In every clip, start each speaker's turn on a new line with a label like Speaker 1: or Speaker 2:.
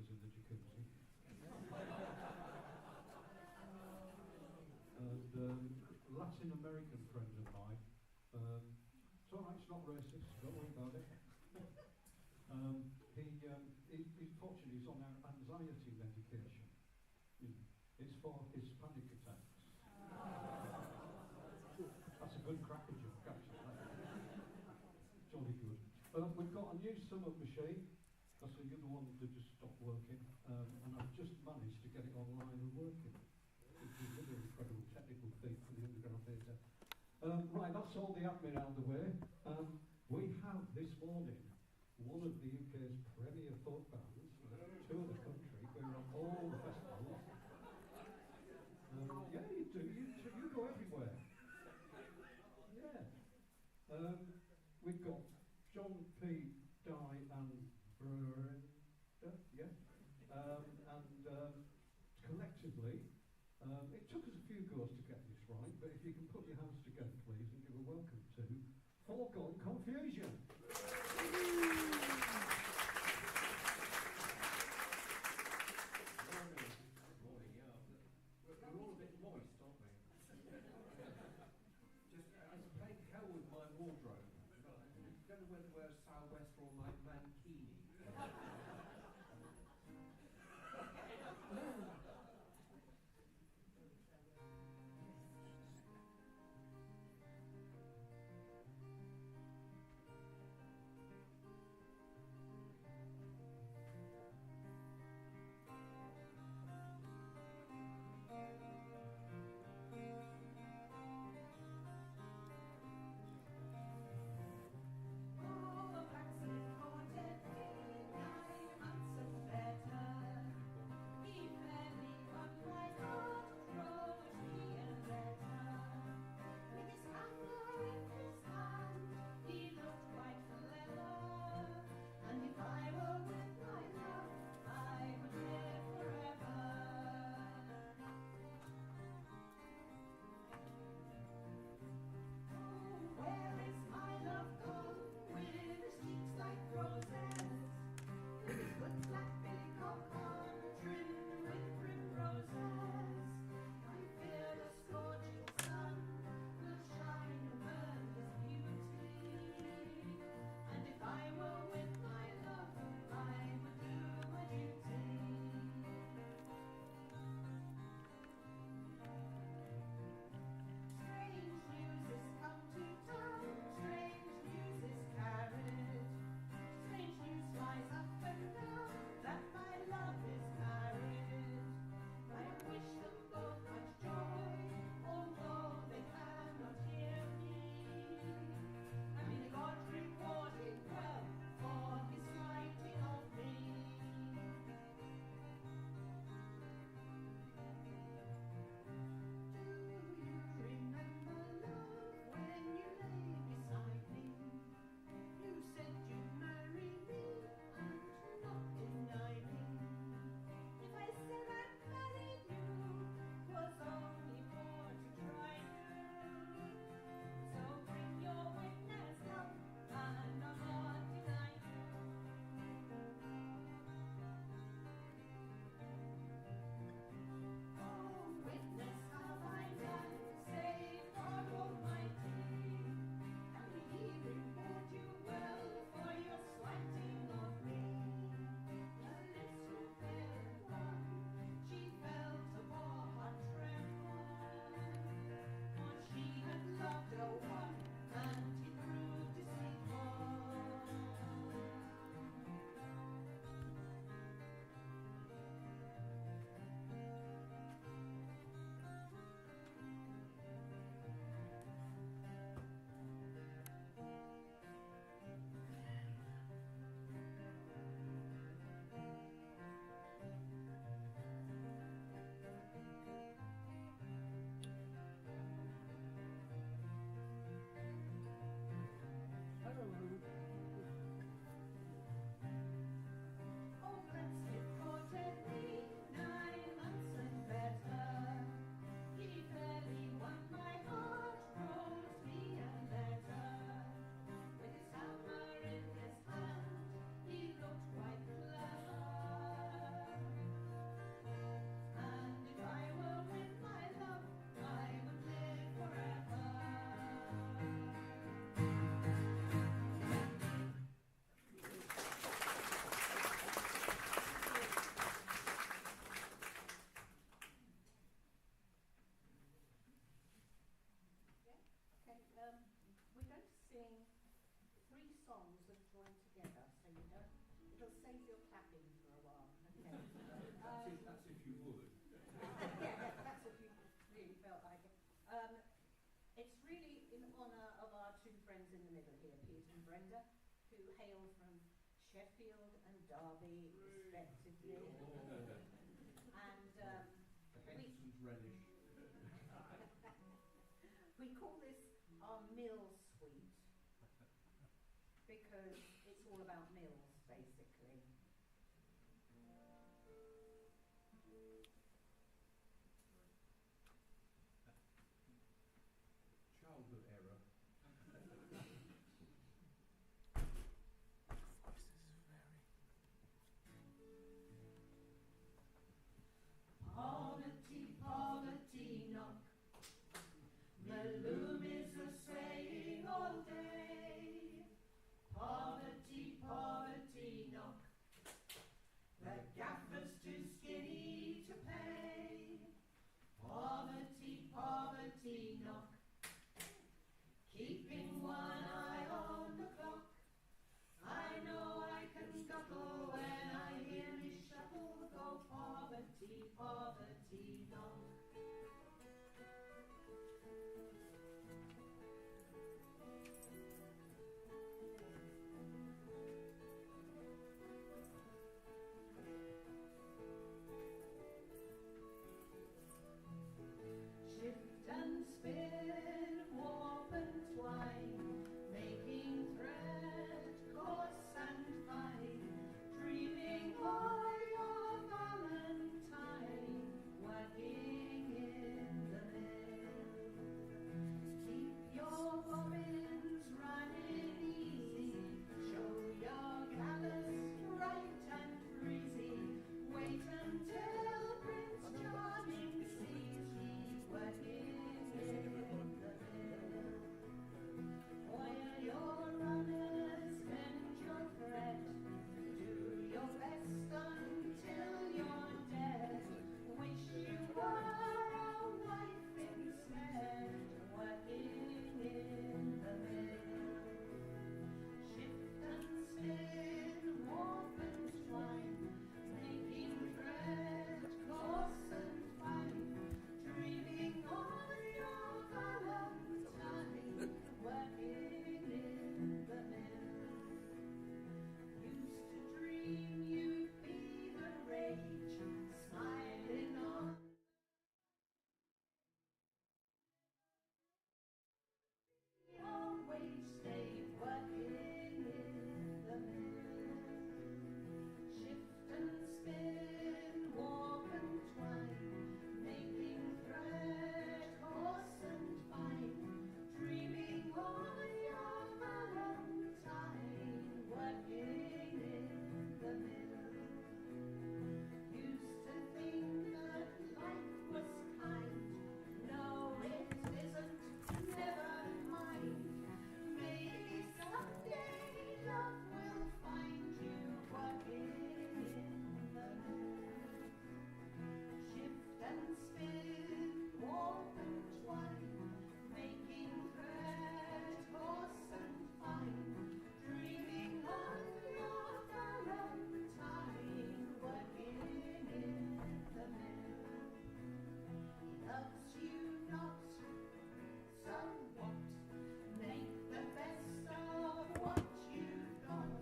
Speaker 1: us in the jacuzzi. And Latin American friend of mine, it's all right, it's not racist, don't worry about it. He's fortunate he's on anxiety medication. It's for his panic attacks. That's a good cracker joke, actually. Jolly good. We've got a new sum-up machine. That's the other one that just stopped working. And I've just managed to get it online and working. Which is another incredible technical feat for the underground theatre. Right, that's all the admin out of the way. We have this morning one of the UK's premier folk bands, tour the country, we're on all the festivals. Yeah, you do, you go everywhere. Yeah. We've got John P. Dye and Brenda, yeah. Collectively, it took us a few goes to get this right, but if you can put your hands together, please, and give a welcome to Foregone Confusion.
Speaker 2: Morning, yeah. We're all a bit moist, aren't we? It's playing hell with my wardrobe. I don't know whether to wear a sou'wester or my mankini.
Speaker 3: songs that join together, so you don't. It'll save your clapping for a while. Okay.
Speaker 2: That's if you would.
Speaker 3: Yeah, that's if you really felt like it. It's really in honour of our two friends in the middle here, Pete and Brenda, who hail from Sheffield and Derby, respectively. And
Speaker 2: Henderson's relish.
Speaker 3: we call this our mill suite because it's all about mills, basically.
Speaker 2: Childhood error.
Speaker 3: Poverty, poverty, knock. The loom is a saying all day. Poverty, poverty, knock. The gaffer's too skinny to pay. Poverty, poverty, knock. Keeping one eye on the clock. I know I can scuttle when I hear me shuffle go. Poverty, poverty, knock. Shift and spin, warp and twine, making thread coarse and fine, dreaming of your valentine, working in the mill. Keep your bobbins running easy, show your callous bright and breezy, wait until Prince Charming sees ye working in the mill. Oil your runners, mend your thread, do your best until you're dead. Wish you were a wife instead, working in the mill. Shift and spin, warp and twine, making thread coarse and fine, dreaming of your valentine, working in the mill. Used to dream you'd be the rage, smiling on. Always stay working in the mill. Shift and spin, warp and twine, making thread coarse and fine, dreaming of your valentine, working in the mill. Used to think that life was kind. No, it isn't. Never mind. Maybe someday love will find you working in the mill. Shift and spin, warp and twine, making thread coarse and fine, dreaming of your valentine, working in the mill. He loves you not, so what? Make the best of what you've got.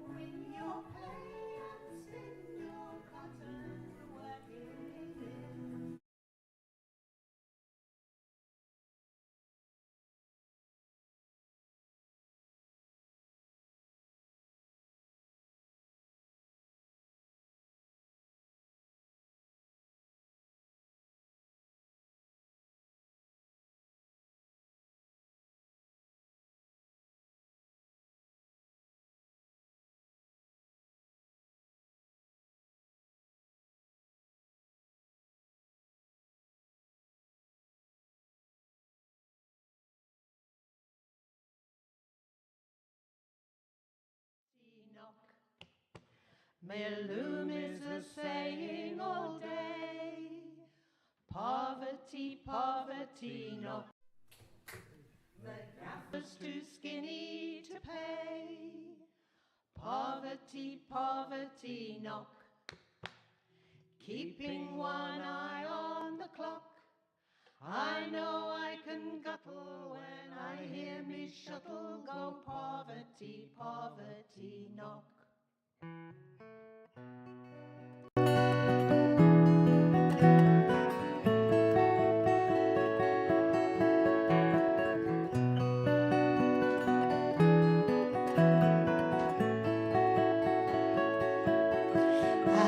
Speaker 3: Win your pay and spin your cotton, working in. Knock. My loom is a saying all day. Poverty, poverty, knock. The gaff
Speaker 4: Was too skinny to pay. Poverty, poverty knock, keeping one eye on the clock. I know I can guttle when I hear me shuttle go. Poverty, poverty knock.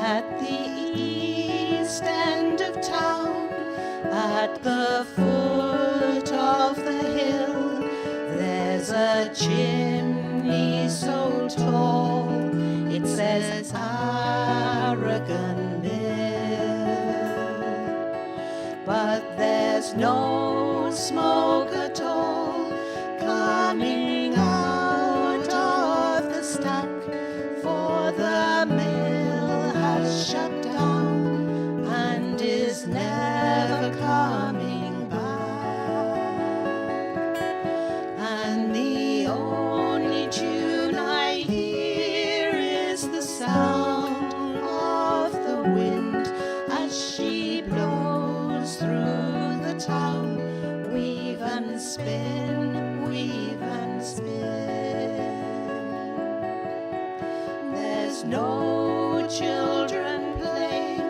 Speaker 4: At the east end of town, at the foot of the hill, there's a chimney so tall, it says Aragon Mill. But there's no smoke at all coming out of the stack, for the mill has shut down and is never coming back. And the only tune I hear is the sound of the wind as she blows through the town. Weave and spin, weave and spin. There's no children playing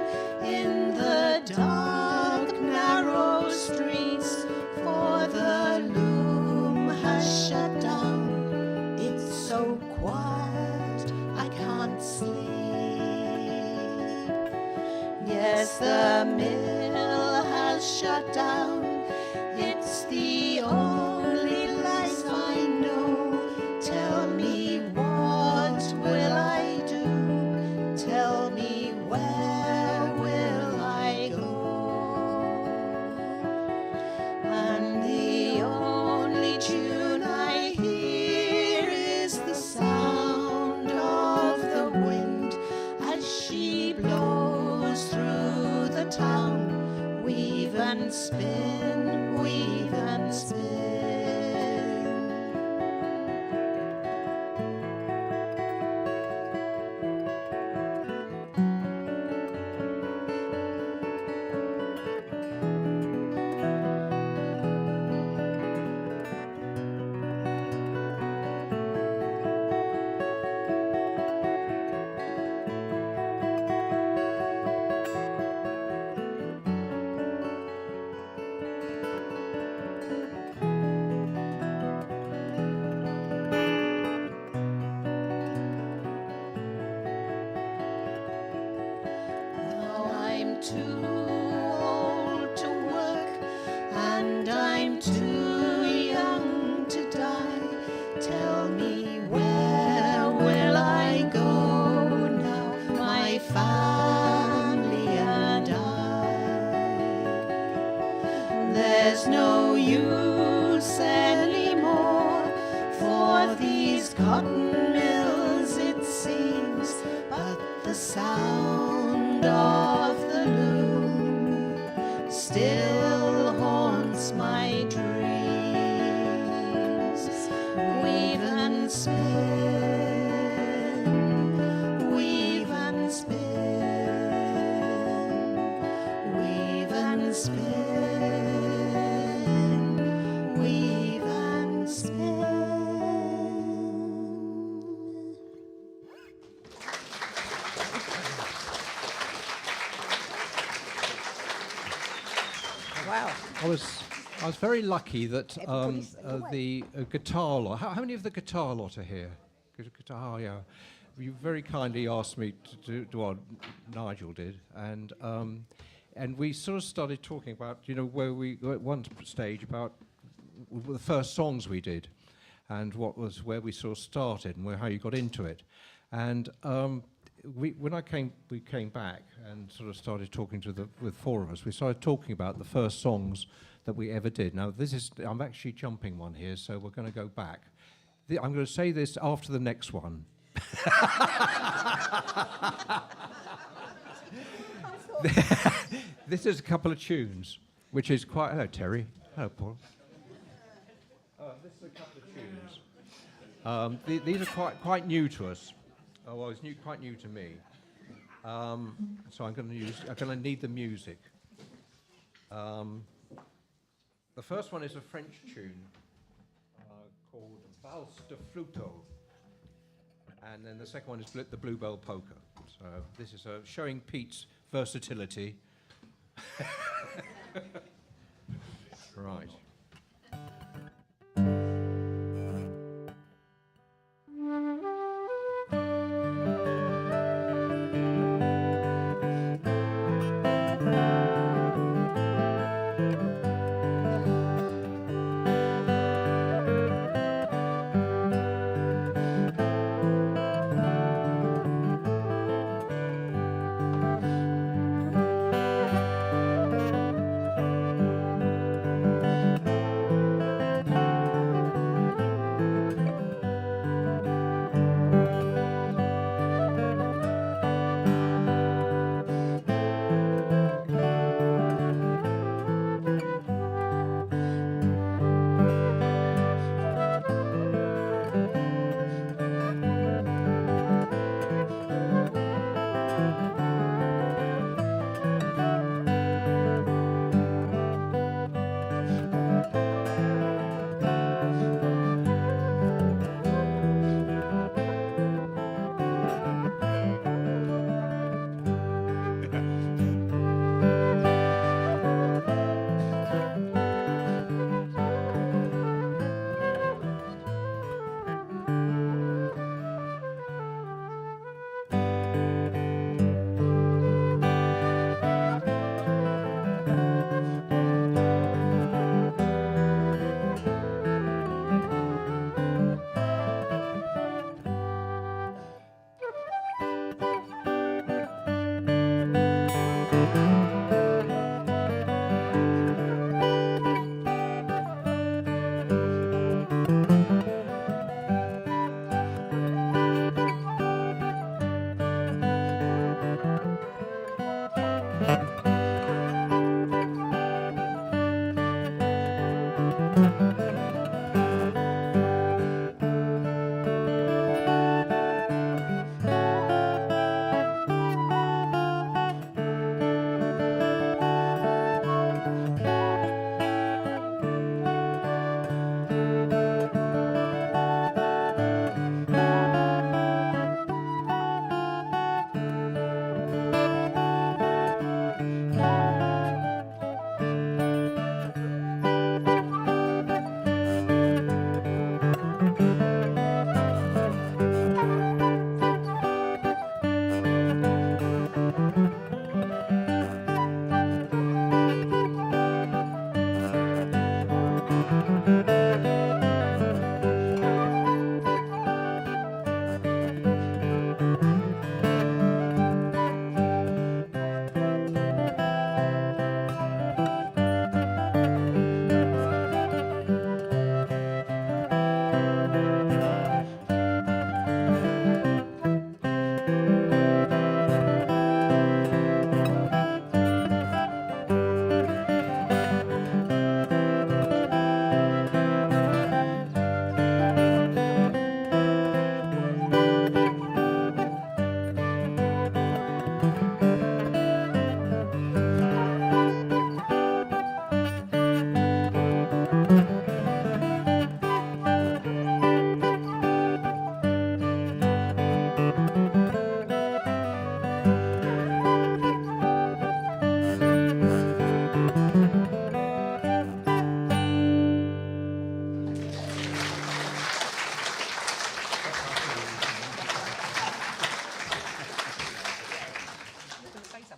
Speaker 4: in the dark, narrow streets, for the loom has shut down. It's so quiet, I can't sleep. Yes, the mill has shut down. It's the only life I know. Tell me, what will I do? Tell me, where will I go? And the only tune I hear is the sound of the wind as she blows through the town. Weave and spin, weave and spin. Now I'm too old to work, and I'm too young to die. Tell me, where will I go now, my family and I? There's no use anymore for these cotton mills, it seems, but the sound of the loom still haunts my dreams. Weave and spin, weave and spin, weave and spin, weave and spin.
Speaker 3: Wow.
Speaker 2: I was very lucky that
Speaker 3: Everybody's
Speaker 2: the guitar lot. How many of the guitar lot are here? Guitar, yeah. You very kindly asked me to do what Nigel did, and we sort of started talking about, you know, where we at one stage about the first songs we did, and where we sort of started and how you got into it, and we came back and sort of started talking with four of us. We started talking about the first songs that we ever did. Now I'm actually jumping one here, so we're going to go back. I'm going to say this after the next one. This is a couple of tunes, which is quite. Hello, Terry. Hello, Paul. Just a couple of tunes. These are quite new to us. Oh, well, it's quite new to me. So I'm going to need the music. The first one is a French tune called Valse de Flûteau, and then the second one is the Bluebell Polka. So this is showing Pete's versatility. Right.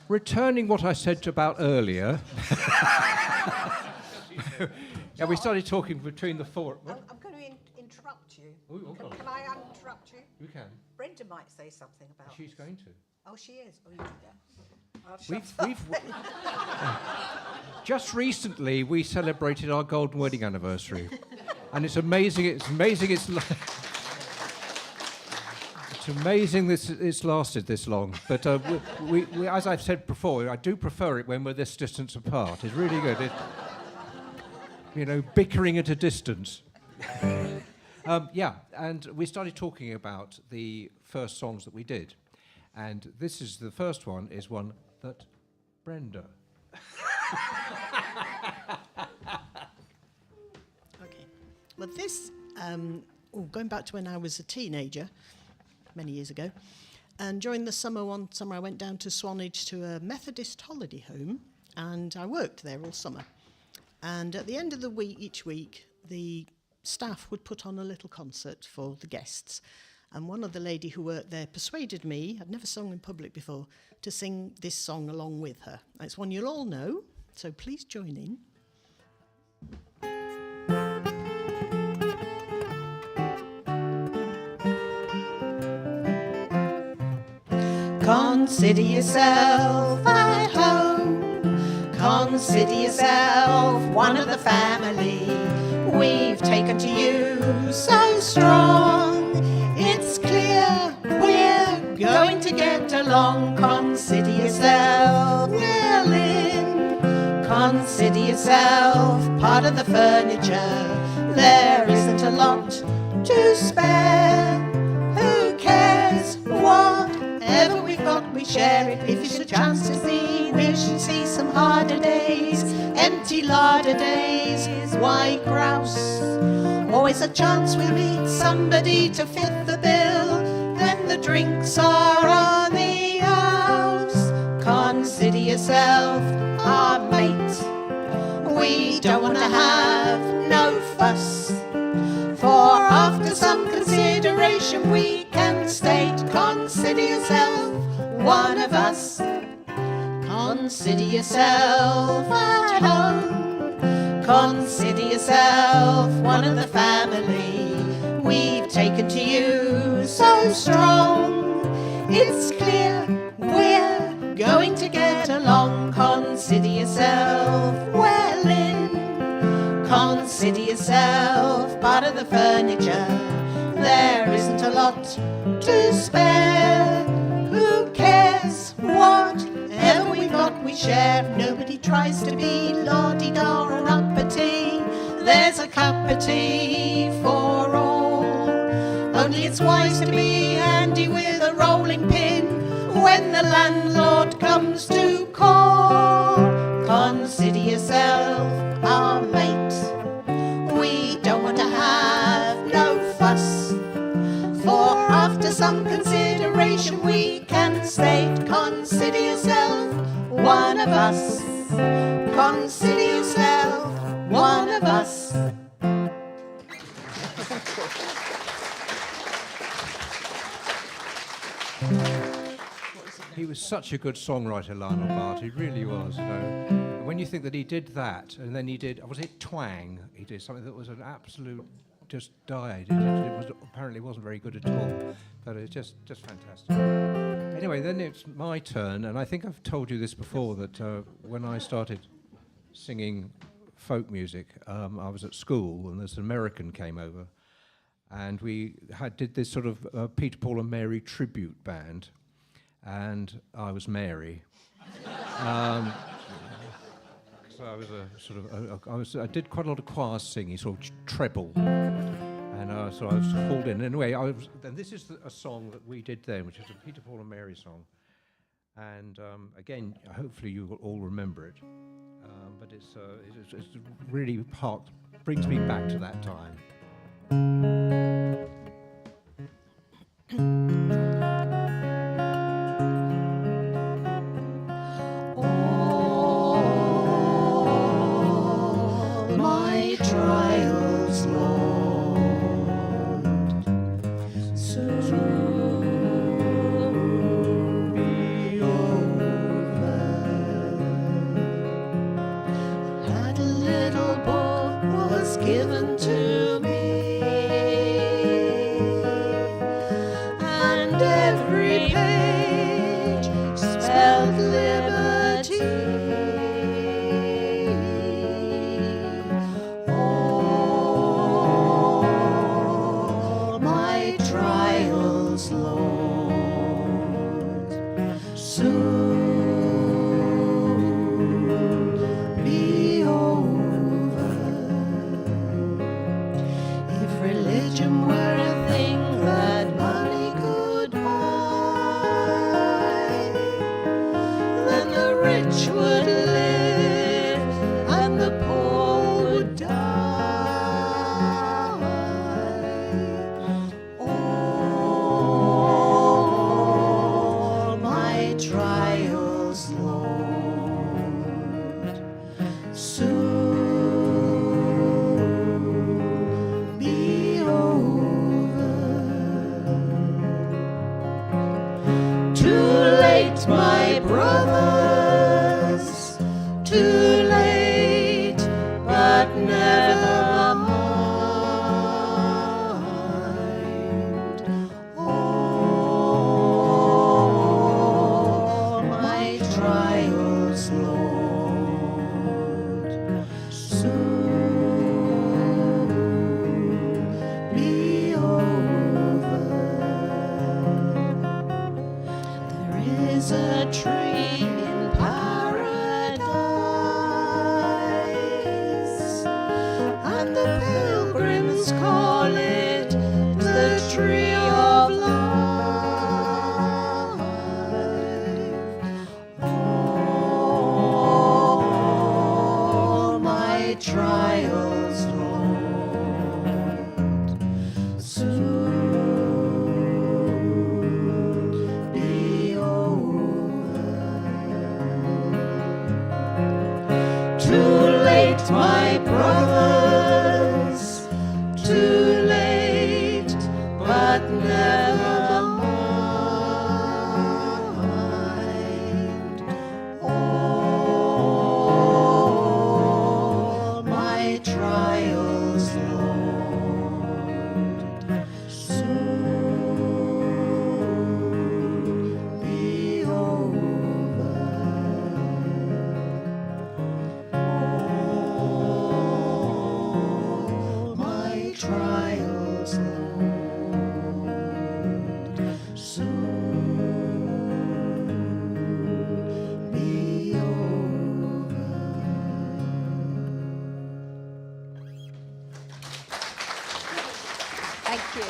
Speaker 2: Returning what I said about earlier, yeah, we started talking between the four.
Speaker 3: I'm going to interrupt you.
Speaker 2: Ooh,
Speaker 3: Can I interrupt you?
Speaker 2: You can.
Speaker 3: Brenda might say something about
Speaker 2: She's going to.
Speaker 3: Oh, she is. Oh, you do that. I'll
Speaker 2: We've just recently we celebrated our golden wedding anniversary, and it's amazing. It's amazing. It's amazing it's lasted this long. But we, as I've said before, I do prefer it when we're this distance apart. It's really good. You know, bickering at a distance. Yeah, and we started talking about the first songs that we did. And this is the first one, is one that Brenda.
Speaker 4: Okay. Well, this, going back to when I was a teenager, many years ago, and during the summer, one summer I went down to Swanage to a Methodist holiday home, and I worked there all summer. And at the end of the week, each week, the staff would put on a little concert for the guests. And one of the lady who worked there persuaded me, I'd never sung in public before, to sing this song along with her. It's one you'll all know, so please join in. Consider yourself at home. Consider yourself one of the family. We've taken to you so strong. It's clear we're going to get along. Consider yourself well in. Consider yourself part of the furniture. There isn't a lot to spare. Who cares? Whatever we've got, we share it. If it's a chance to see, we should see some harder days, empty larder days. Why grouse? Always a chance we'll meet somebody to fit the bill when the drinks are on the house. Consider yourself our mate. We don't want to have no fuss, for after some consideration we can state, consider yourself one of us. Consider yourself at home. Consider yourself one of the family. We've taken to you so strong. It's clear we're going to get along. Consider yourself well in. Consider yourself part of the furniture. There isn't a lot to spare. Who cares? Whatever we've got, we share. Nobody tries to be la-di-da or uppity. There's a cup of tea for all. Only it's wise to be handy with a rolling pin when the landlord comes to call. Consider yourself our mate. We don't want to have no fuss, for after some consideration we can state, consider yourself one of us. Consider yourself one of us.
Speaker 2: He was such a good songwriter, Lionel Bart. He really was, you know. And when you think that he did that, and then he did, was it Twang? He did something that was an absolute, just died. It was, apparently wasn't very good at all, but it's just fantastic. Anyway, then it's my turn, and I think I've told you this before, that when I started singing folk music, I was at school, and this American came over, and we did this sort of Peter, Paul and Mary tribute band, and I was Mary. So I was a sort of, I did quite a lot of choir singing, sort of treble, and so I was called in. Anyway, and this is a song that we did then, which is a Peter, Paul and Mary song, and again, hopefully you will all remember it, but it's really brings me back to that time.
Speaker 4: Given to me, and every page spelled liberty. All my trials, Lord, soon be over. trials, Lord, soon be over. Too late, my brothers, too late, but never mind. All my trials, Lord, soon be over. All my trials, Lord, soon be over.
Speaker 3: Thank you.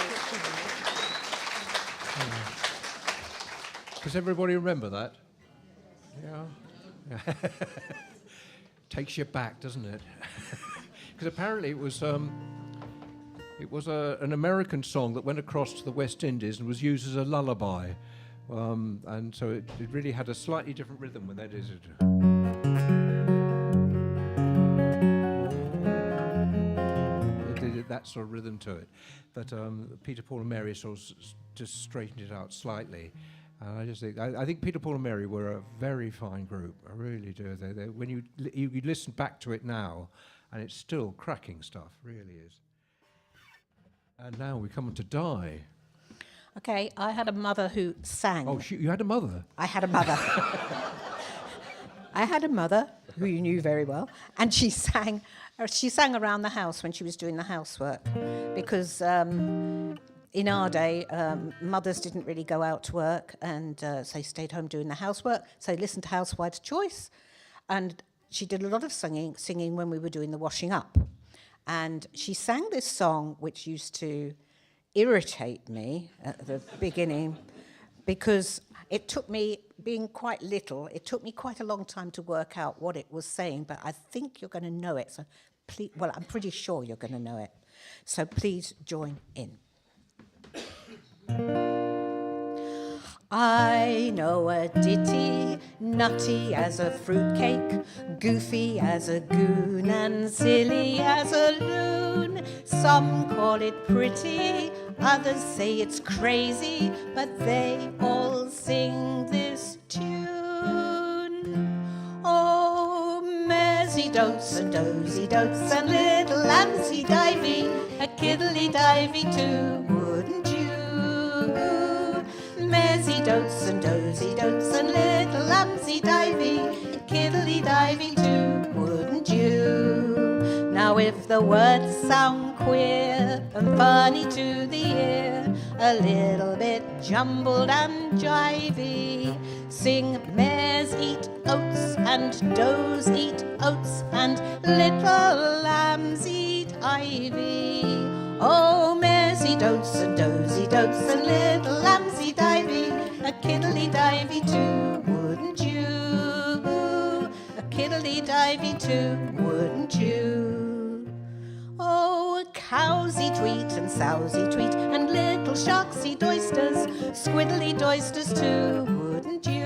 Speaker 2: Does everybody remember that? Yeah. Takes you back, doesn't it? Because apparently it was an American song that went across to the West Indies and was used as a lullaby, and so it really had a slightly different rhythm when they did it. They did that sort of rhythm to it, but Peter, Paul, and Mary sort of just straightened it out slightly. I just think I think Peter, Paul, and Mary were a very fine group. I really do. They when you listen back to it now, and it's still cracking stuff. Really is. And now we come on to Di.
Speaker 4: Okay, I had a mother who sang.
Speaker 2: Oh, you had a mother.
Speaker 4: I had a mother. I had a mother who you knew very well, and she sang around the house when she was doing the housework, because in our day, mothers didn't really go out to work, and so they stayed home doing the housework. So they listened to Housewife's Choice, and she did a lot of singing when we were doing the washing up. And she sang this song, which used to irritate me at the beginning, because it took me, being quite little, it took me quite a long time to work out what it was saying, but I think you're going to know it. So please, well, I'm pretty sure you're going to know it. So please join in. I know a ditty, nutty as a fruitcake, goofy as a goon, and silly as a loon. Some call it pretty, others say it's crazy, but they all sing this tune. Oh, Mersey dotes and dozy dotes and little Lampsy divey, a kiddly-divey too, wouldn't you? Mersey dotes and dozy dotes and little Lampsy divey, a kiddly-divey too, wouldn't you? Now if the words sound queer and funny to the ear, a little bit jumbled and jivey, sing mares eat oats and does eat oats and little lambs eat ivy. Oh, Mersey dotes and dozy dotes and little Lampsy divey, a kiddly-divey too, wouldn't you? A kiddly-divey too, wouldn't you? Oh, cowsy tweet and sowsy tweet and little sharksy doisters, squiddly doisters too, wouldn't you?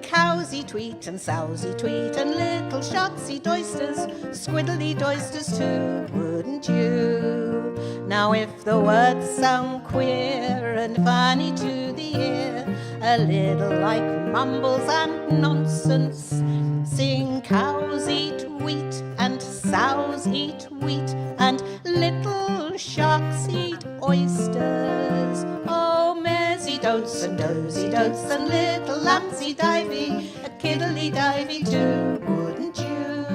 Speaker 4: Cowsy tweet and sowsy tweet and little sharksy doisters, squiddly doisters too, wouldn't you? Now if the words sound queer and funny to the ear, a little like mumbles and nonsense, sing cows eat wheat and sows eat wheat and little sharks eat oysters. Oh, Mersey dotes and dozy dotes and little Lampsy divey, a kiddly-divey too, wouldn't you?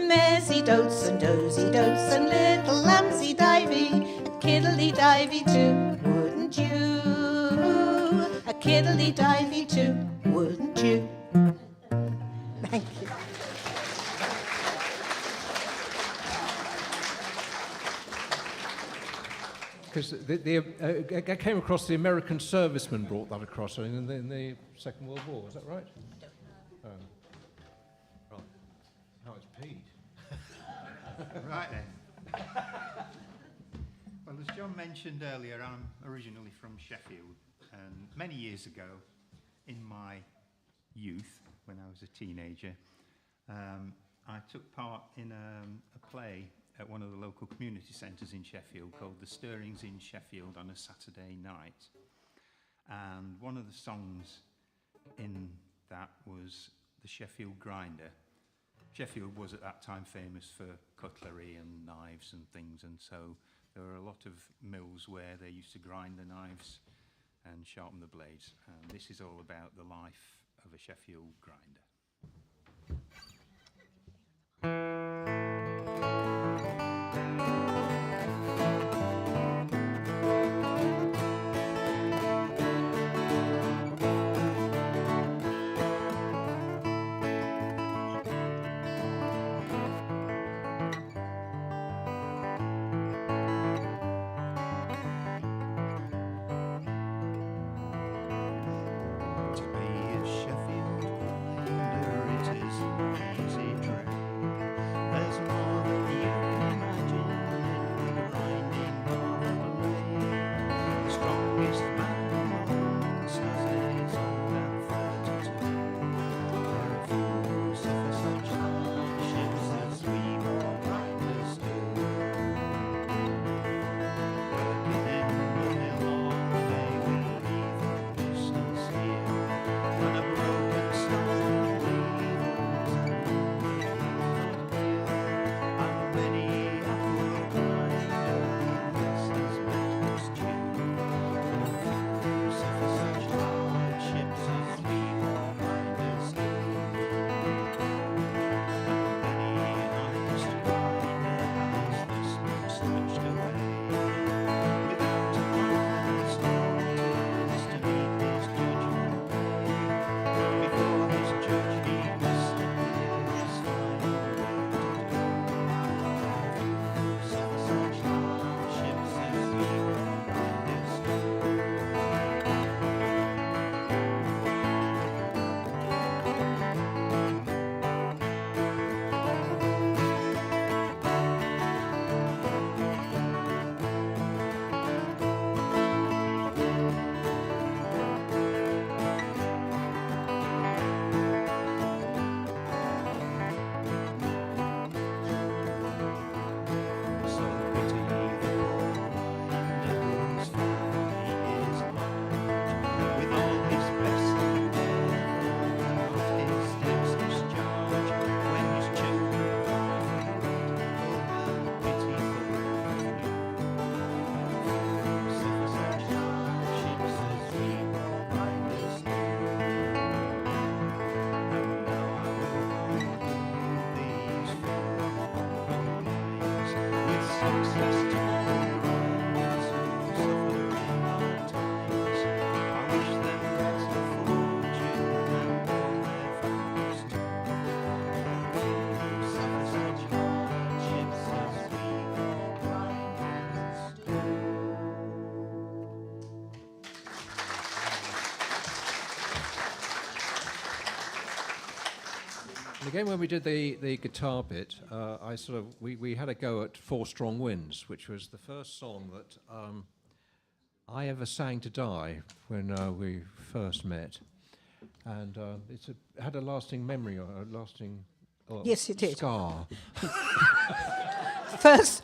Speaker 4: Mersey dotes and dozy dotes and little Lampsy divey, a kiddly-divey too, wouldn't you? A kiddly-divey too, wouldn't you? Thank you.
Speaker 2: Because I came across the American servicemen brought that across in the Second World War. Is that right? Oh. Right. Oh, it's Pete.
Speaker 5: Right then. Well, as John mentioned earlier, I'm originally from Sheffield, and many years ago, in my youth, when I was a teenager, I took part in a play at one of the local community centres in Sheffield called The Stirrings in Sheffield on a Saturday night. And one of the songs in that was the Sheffield Grinder. Sheffield was at that time famous for cutlery and knives and things, and so there were a lot of mills where they used to grind the knives and sharpen the blades. And this is all about the life of a Sheffield grinder. To be a Sheffield grinder, it isn't easy trade. There's more than you can imagine in the grinding of a blade. The strongest man amongst us is old and 32. There are few who suffer such hardships as we poor grinders do. Working in the mill all day, we leave the distance here. On a broken stone wheels and many a poor grinder lost his metals due. Who suffer such hardships as we poor grinders do. And many an honest grinder has thus been snatched away, without a man's notice to meet his judgment day. Before his judge he must appear his final word to do. Who suffer such hardships as we poor grinders do. So pity the poor grinder whose family is large, with all his best endeavour and of his debts discharge. When his children find oh how pitiful for you. Who suffer such hardships as we poor grinders do. And now I will conclude these few humble lines with success to all grinders who suffer in hard times. I wish them best of fortune and all their families too. Who suffer such hardships as we poor grinders do.
Speaker 2: And again, when we did the guitar bit, we had a go at Four Strong Winds, which was the first song that I ever sang to Di when we first met, and it had a lasting memory, or a lasting
Speaker 4: Yes, it did.
Speaker 2: scar.
Speaker 4: First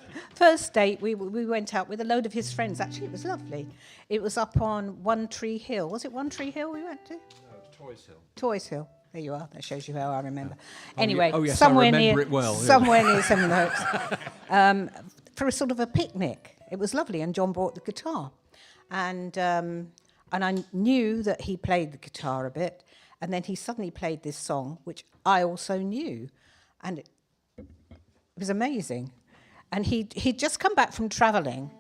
Speaker 4: date, we went out with a load of his friends. Actually, it was lovely. It was up on One Tree Hill. Was it One Tree Hill we went to?
Speaker 2: No, it's Toys Hill.
Speaker 4: Toys Hill. There you are. That shows you how I remember.
Speaker 2: Oh,
Speaker 4: Anyway,
Speaker 2: oh, yes, I
Speaker 4: somewhere
Speaker 2: remember
Speaker 4: near
Speaker 2: it well, yeah.
Speaker 4: somewhere near Seven Oaks, for a sort of a picnic. It was lovely, and John brought the guitar, and I knew that he played the guitar a bit, and then he suddenly played this song, which I also knew, and it was amazing. And he'd just come back from travelling,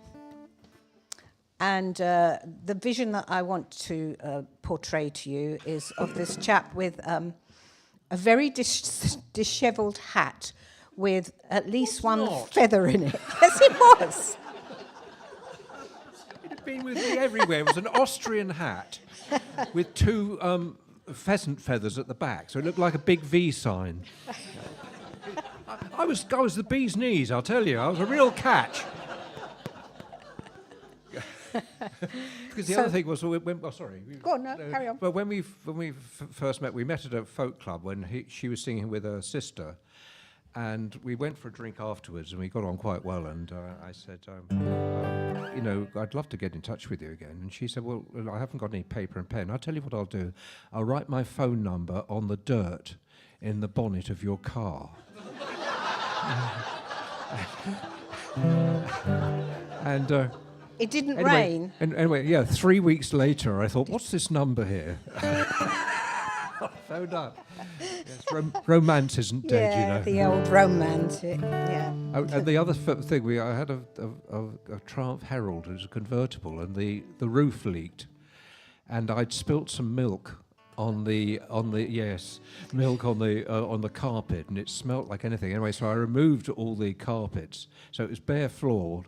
Speaker 4: and the vision that I want to portray to you is of this chap with a very dishevelled hat with at least one feather in it. Yes, it was.
Speaker 2: It had been with me everywhere. It was an Austrian hat with two pheasant feathers at the back, so it looked like a big V sign. I was the bee's knees, I'll tell you. I was a real catch. Because the other thing was, sorry.
Speaker 4: Go on, no, carry on.
Speaker 2: But when we first met, we met at a folk club when she was singing with her sister, and we went for a drink afterwards, and we got on quite well. And I said, you know, I'd love to get in touch with you again. And she said, well, I haven't got any paper and pen. I'll tell you what I'll do. I'll write my phone number on the dirt in the bonnet of your car. And
Speaker 4: it didn't
Speaker 2: anyway,
Speaker 4: rain.
Speaker 2: Anyway, yeah, 3 weeks later, I thought, what's this number here? Phoned up. Yes, romance isn't dead, you know.
Speaker 4: The old romantic, yeah.
Speaker 2: Oh, and the other thing, I had a Triumph Herald, it was a convertible, and the roof leaked, and I'd spilt some milk on the carpet, and it smelt like anything. Anyway, so I removed all the carpets, so it was bare floored.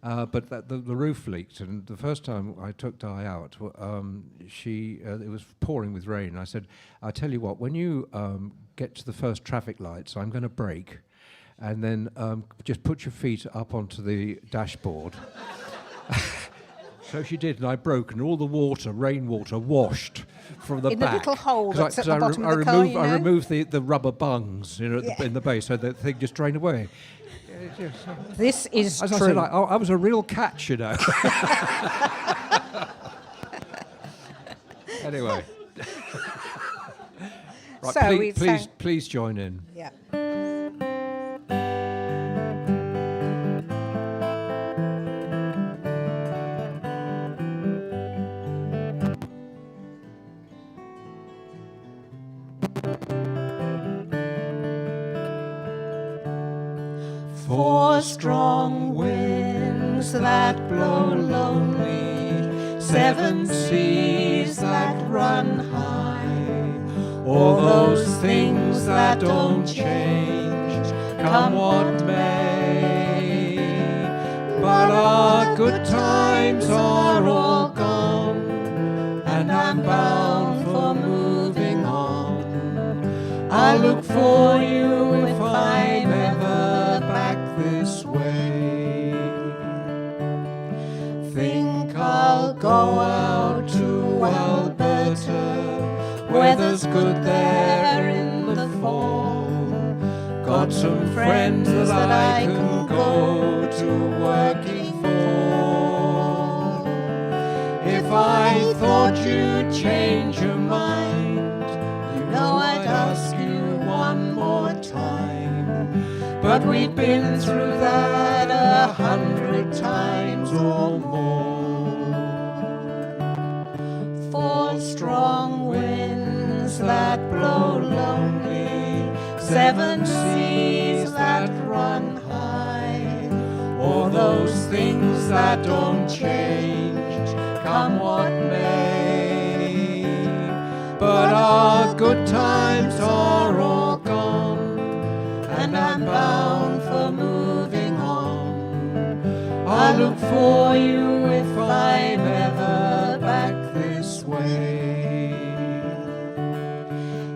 Speaker 2: But the roof leaked, and the first time I took Di out, it was pouring with rain. I said, "I'll tell you what, when you get to the first traffic lights, I'm going to brake, and then just put your feet up onto the dashboard." So she did, and I broke, and all the rainwater, washed from the back.
Speaker 4: In the little hole that's at the bottom of the car, you know?
Speaker 2: I removed the rubber bungs, you know, in the base, so the thing just drained away.
Speaker 4: This is
Speaker 2: As
Speaker 4: true.
Speaker 2: I said, I was a real catch, you know. Anyway. Right,
Speaker 4: So
Speaker 2: please join in.
Speaker 4: Yeah.
Speaker 2: Four strong winds that blow lonely, 7 seas that run high, all those things that don't change, come what may. But our good times are all gone, and I'm bound for moving on. I look for you if I'm ever back this way. Think I'll go out to Alberta, weather's good there in the fall. Got some friends that I can go to working for. If I thought you'd change your mind, you know I'd ask you one more time. But we've been through that 100 times or more. 4 strong winds that blow lonely, 7 seas that run high, all those things that don't change, come what may. But our good times are all gone, and I'm bound for moving on. I'll look for you if I'm ever back this way.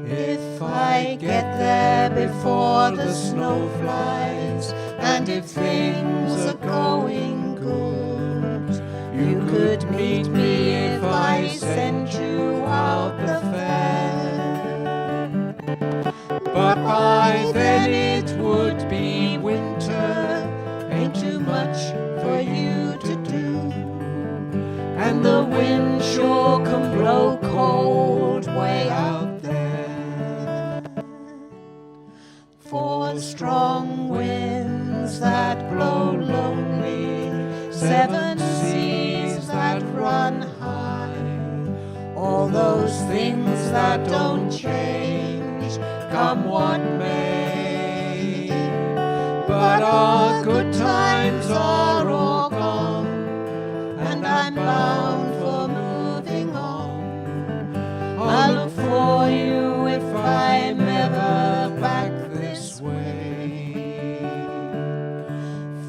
Speaker 2: If I get there before the snow flies, and if things are going good, you could meet me if I sent you out the fair. But by then it would be winter, ain't too much for you to do, and the wind sure can blow cold way out there. 4 strong winds that blow lonely, 7 seas that run high, all those things that don't change, come what may. But our good times are all gone, and I'm bound for moving on. I'll look for you if I'm ever back this way.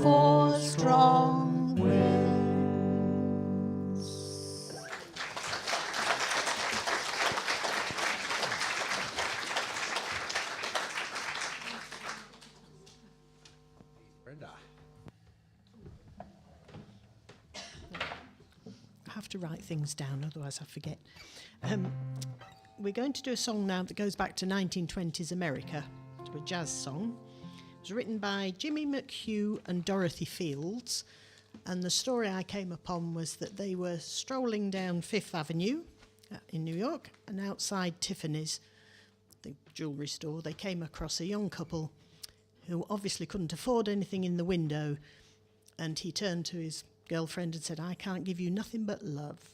Speaker 2: 4 strong winds. Brenda.
Speaker 4: I have to write things down, otherwise I forget. We're going to do a song now that goes back to 1920s America, to a jazz song. It was written by Jimmy McHugh and Dorothy Fields, and the story I came upon was that they were strolling down Fifth Avenue in New York, and outside Tiffany's, the jewellery store, they came across a young couple who obviously couldn't afford anything in the window, and he turned to his girlfriend and said, "I can't give you nothing but love."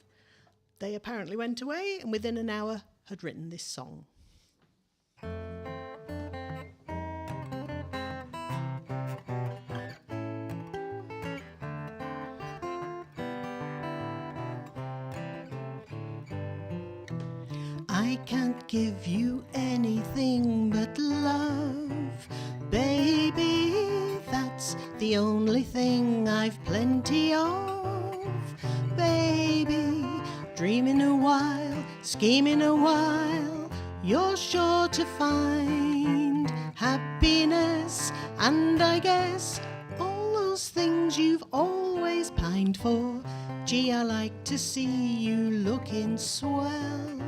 Speaker 4: They apparently went away, and within an hour had written this song. I can't give you anything but love, baby, that's the only thing I've plenty of. Baby, dreaming a while, scheming a while, you're sure to find happiness, and I guess all those things you've always pined for. Gee, I like to see you looking swell.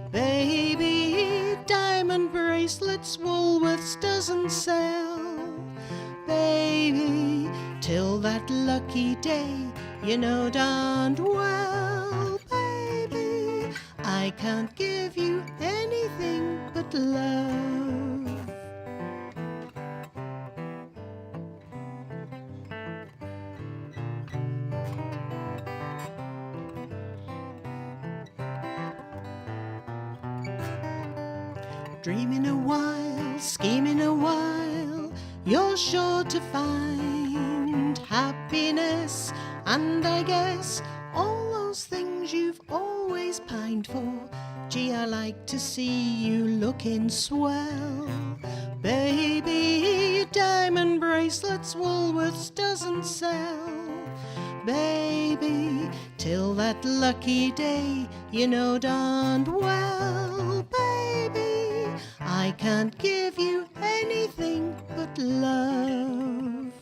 Speaker 4: Baby, diamond bracelets Woolworths doesn't sell. Baby, till that lucky day, you know darned well. Baby, I can't give you anything but love. Dreaming a while, scheming a while, you're sure to find happiness, and I guess all those things you've always pined for. Gee, I like to see you looking swell. Baby, diamond bracelets Woolworths doesn't sell. Baby, till that lucky day, you know darned well. Baby, I can't give you anything but love.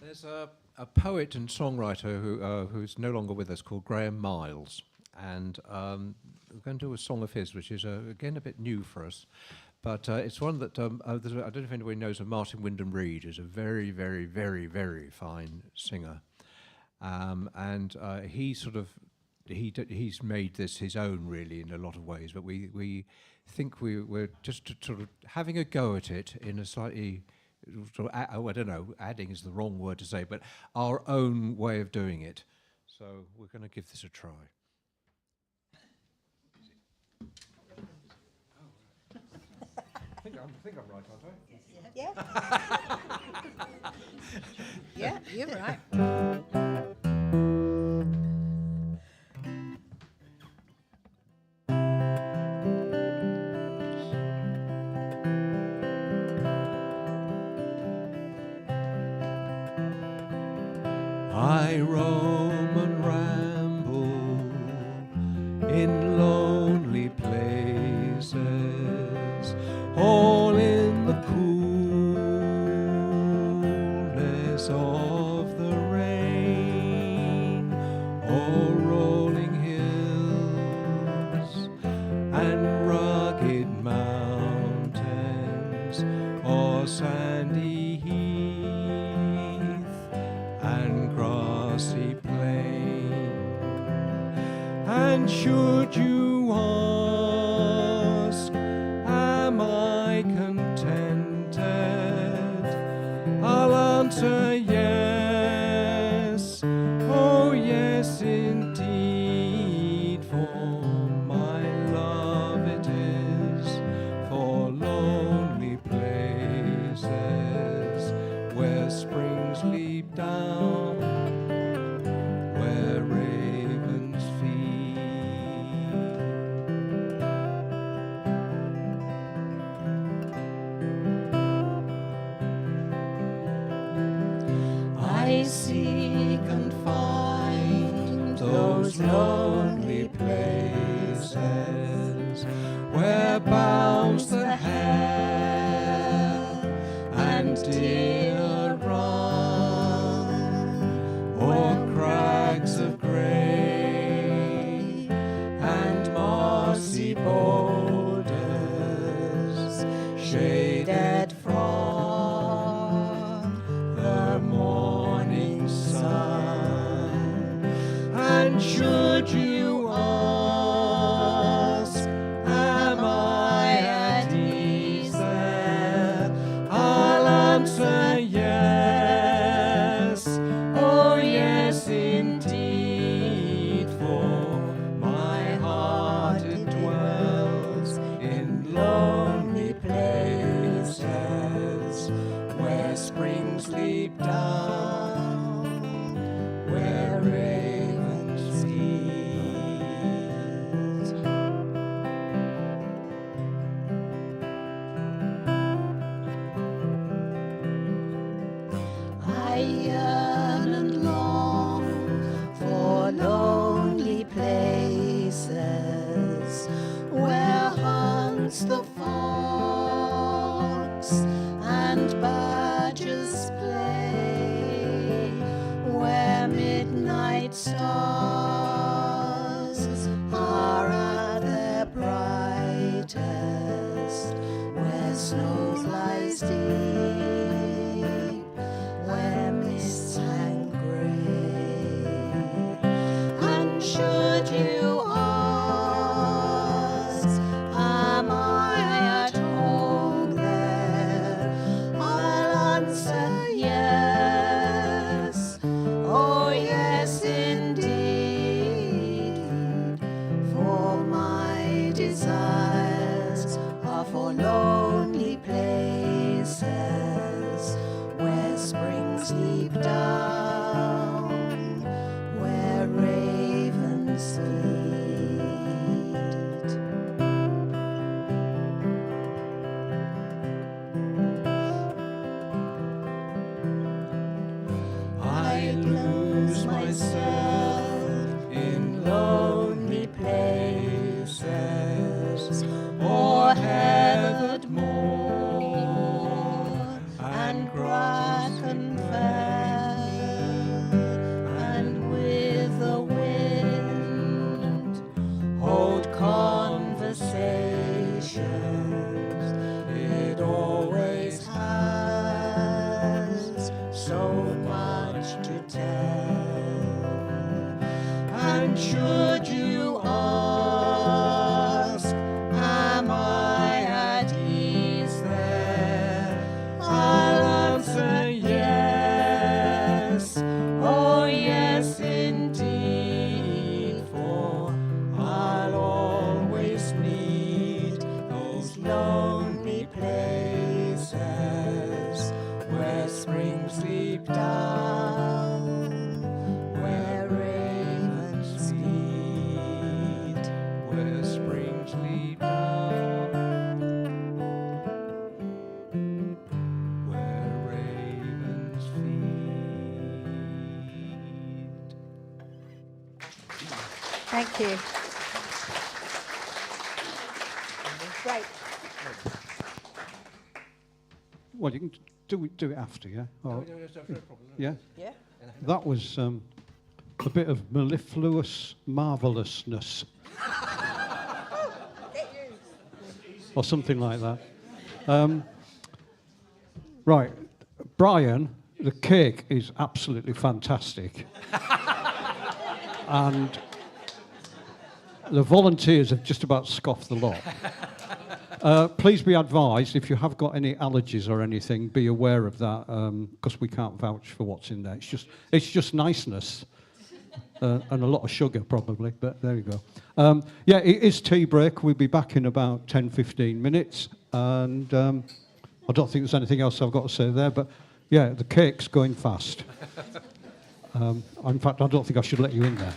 Speaker 2: There's a poet and songwriter who's no longer with us called Graham Miles, and we're going to do a song of his, which is again a bit new for us, but it's one that I don't know if anybody knows of Martin Wyndham Reed, who's a very, very, very, very fine singer, and he's made this his own really in a lot of ways, but we think we're just sort of having a go at it in a slightly sort of, I don't know, adding is the wrong word to say, but our own way of doing it. So we're going to give this a try. I think I'm right, aren't I?
Speaker 4: Yeah. Yeah, you're right.
Speaker 2: I roam and ramble in lonely places, all in the coolness of the rain, all rolling hills and rugged mountains, or sandy heath and grassy plain. And should you ask, am I contented? I'll answer yes, oh yes indeed, for my love it is for lonely places where springs leap down, where ravens feed. I seek and find those lonely where bounds the hare and deer run o'er crags of grey and mossy boulders shaded from the morning sun. And should you ask, am I at ease there? I'll answer yes, oh yes indeed, for my heart it dwells in lonely places where springs leap down, where ravens feed.
Speaker 4: I yearn and long for lonely places where hunts the fox and badgers play, where midnight stars are at their brightest, where snow lies deep, where mists hang grey. And should you ask, am I at home there? I'll answer yes, oh yes indeed, for my desires are for lonely places where springs leap down, where ravens feed.
Speaker 2: I lose myself in lonely places o'er heathered moor and bracken fell, and with the wind hold conversations. It always has so much to tell. And should you ask, am I at ease there? I'll answer yes, oh yes indeed, for I'll always need those lonely places where springs leap down, where ravens feed, where springs leap down, where ravens feed.
Speaker 4: Thank you. Right.
Speaker 1: Well, you can do it after, yeah? Or-
Speaker 2: No problem.
Speaker 1: yeah?
Speaker 4: Yeah.
Speaker 1: That was a bit of mellifluous marvellousness. Or something like that. Right, Brian, the cake is absolutely fantastic. And the volunteers have just about scoffed the lot. Please be advised, if you have got any allergies or anything, be aware of that, because we can't vouch for what's in there. It's just niceness. And a lot of sugar, probably, but there you go. Yeah, it is tea break. We'll be back in about 10, 15 minutes. And I don't think there's anything else I've got to say there, but yeah, the cake's going fast. In fact, I don't think I should let you in there.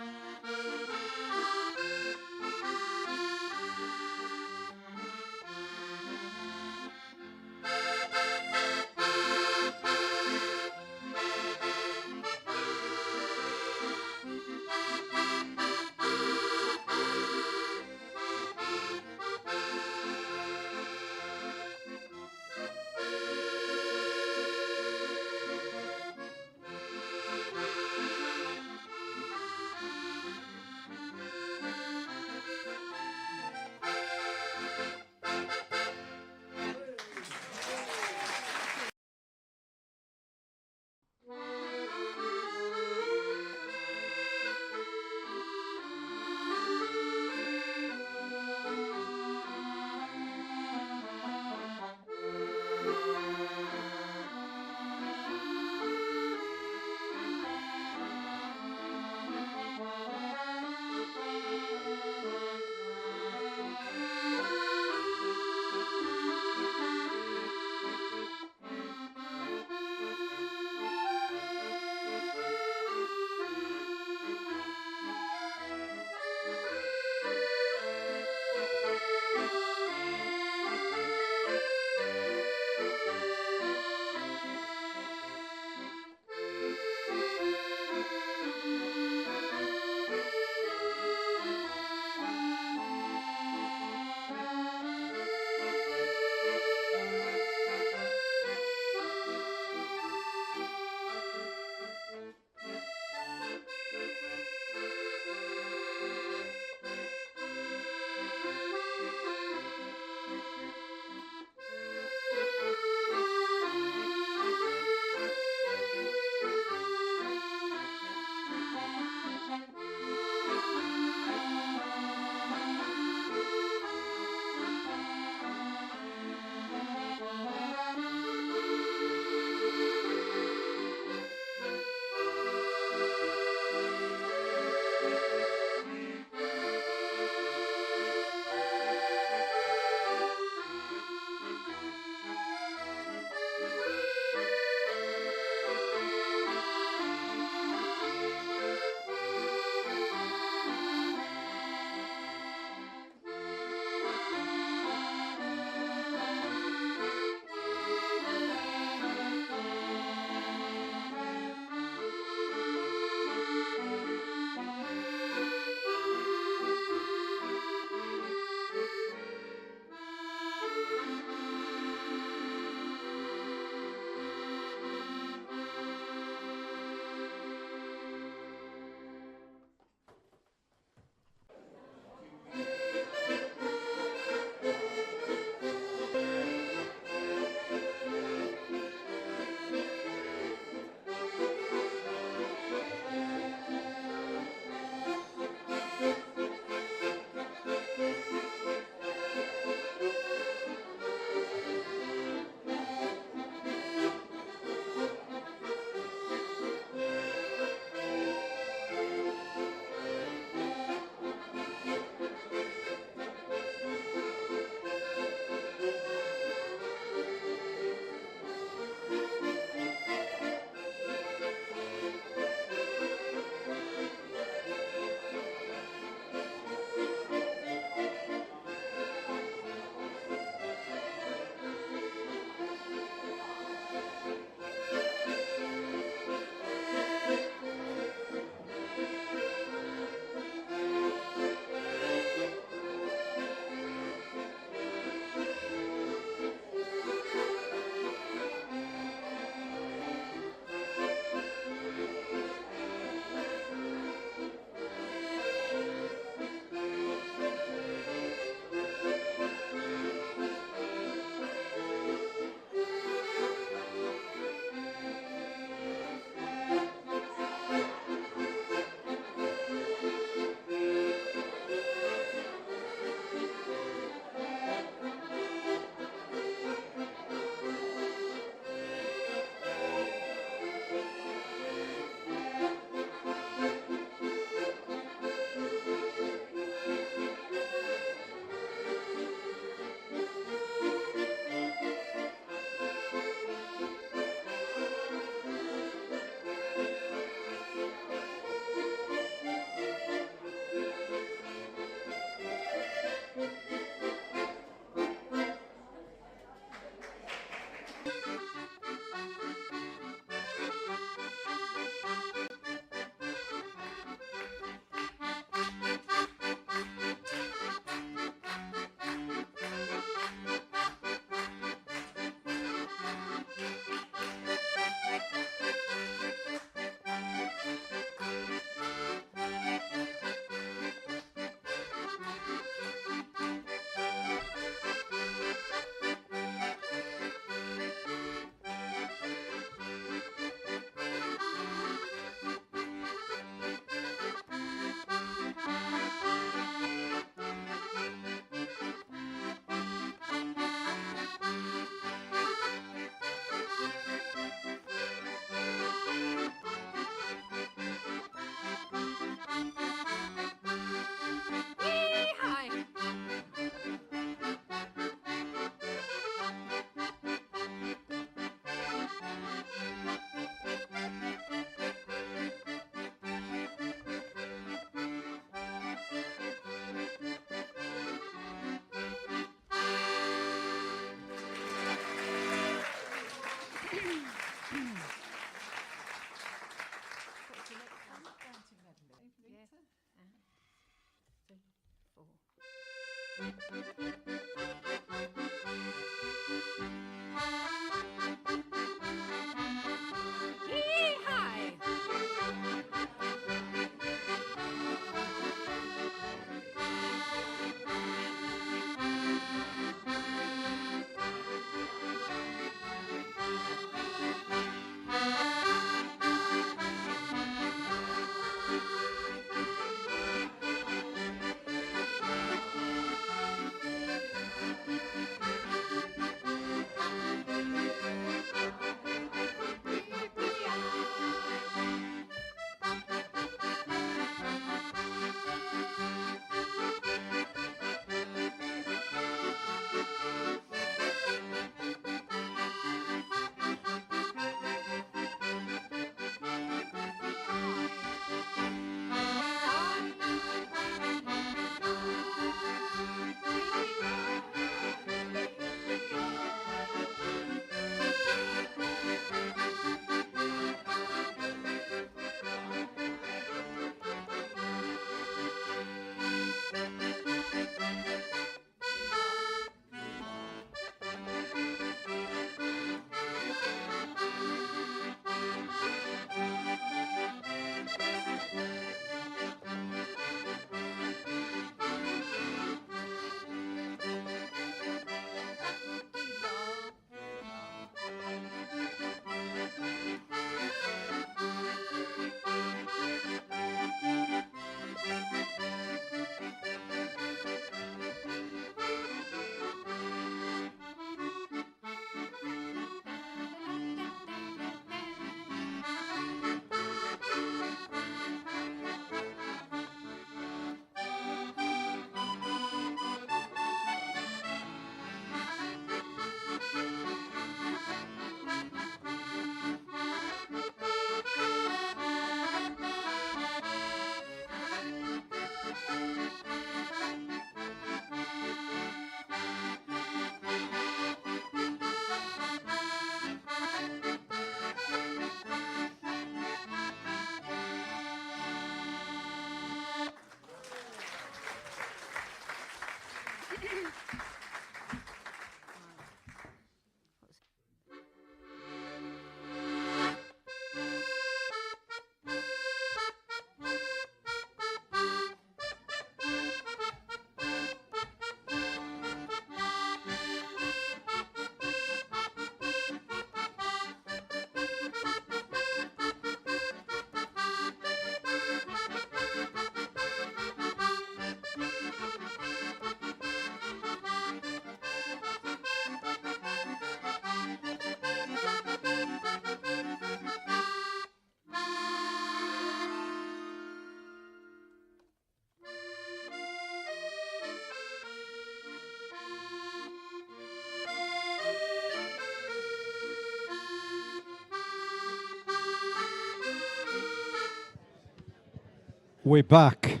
Speaker 1: We're back.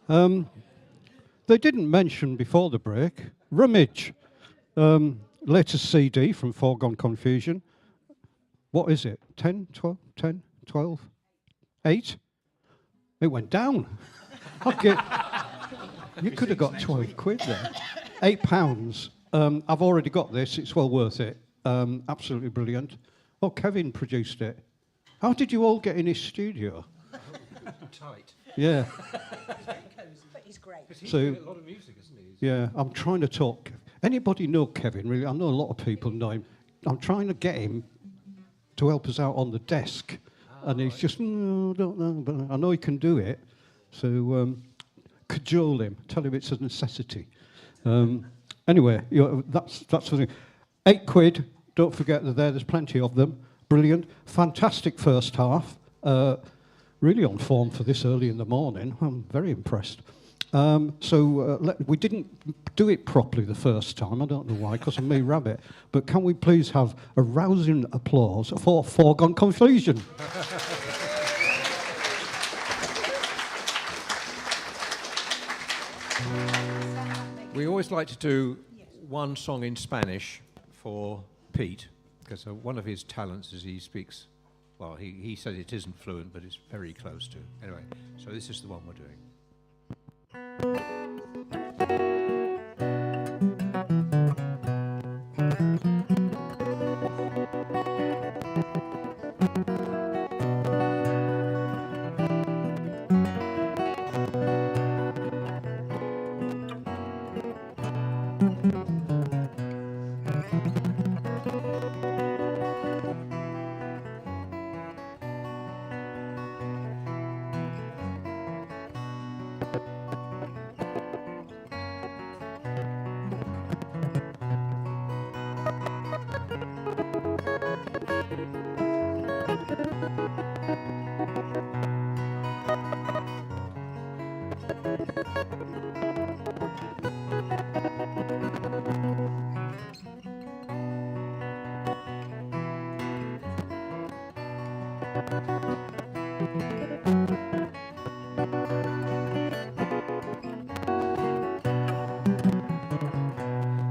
Speaker 1: They didn't mention before the break, Rummage, latest CD from Foregone Confusion. What is it? 10, 12, 10, 12, 8? It went down. You could have got 12 quid there. £8. I've already got this. It's well worth it. Absolutely brilliant. Oh, Kevin produced it. How did you all get in his studio?
Speaker 2: Tight.
Speaker 1: Yeah.
Speaker 3: But he's great.
Speaker 2: He's
Speaker 1: So-
Speaker 2: doing a lot of music, isn't he?
Speaker 1: Yeah, I'm trying to talk. Anybody know Kevin? Really, I know a lot of people know him. I'm trying to get him to help us out on the desk, and he's just, I don't know, but I know he can do it. So cajole him, tell him it's a necessity. Anyway, that's the thing. £8. Don't forget they're there. There's plenty of them. Brilliant, fantastic first half. Really on form for this early in the morning. I'm very impressed. We didn't do it properly the first time. I don't know why, because of me rabbit. But can we please have a rousing applause for Foregone Confusion?
Speaker 2: We always like to do one song in Spanish for Pete, because one of his talents is he speaks, well, he said it isn't fluent, but it's very close to. Anyway, so this is the one we're doing.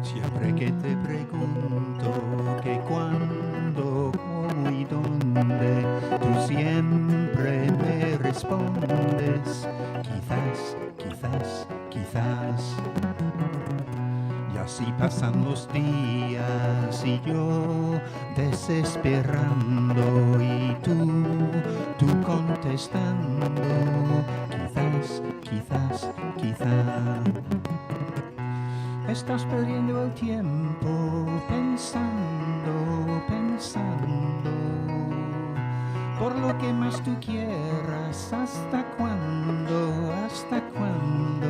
Speaker 5: Siempre que te pregunto que cuándo, cómo y dónde, tú siempre me respondes, quizás, quizás, quizás. Y así pasan los días y yo desesperando y tú contestando, quizás, quizás, quizás. Estás perdiendo el tiempo pensando, pensando, por lo que más tú quieras, ¿hasta cuándo? ¿Hasta cuándo?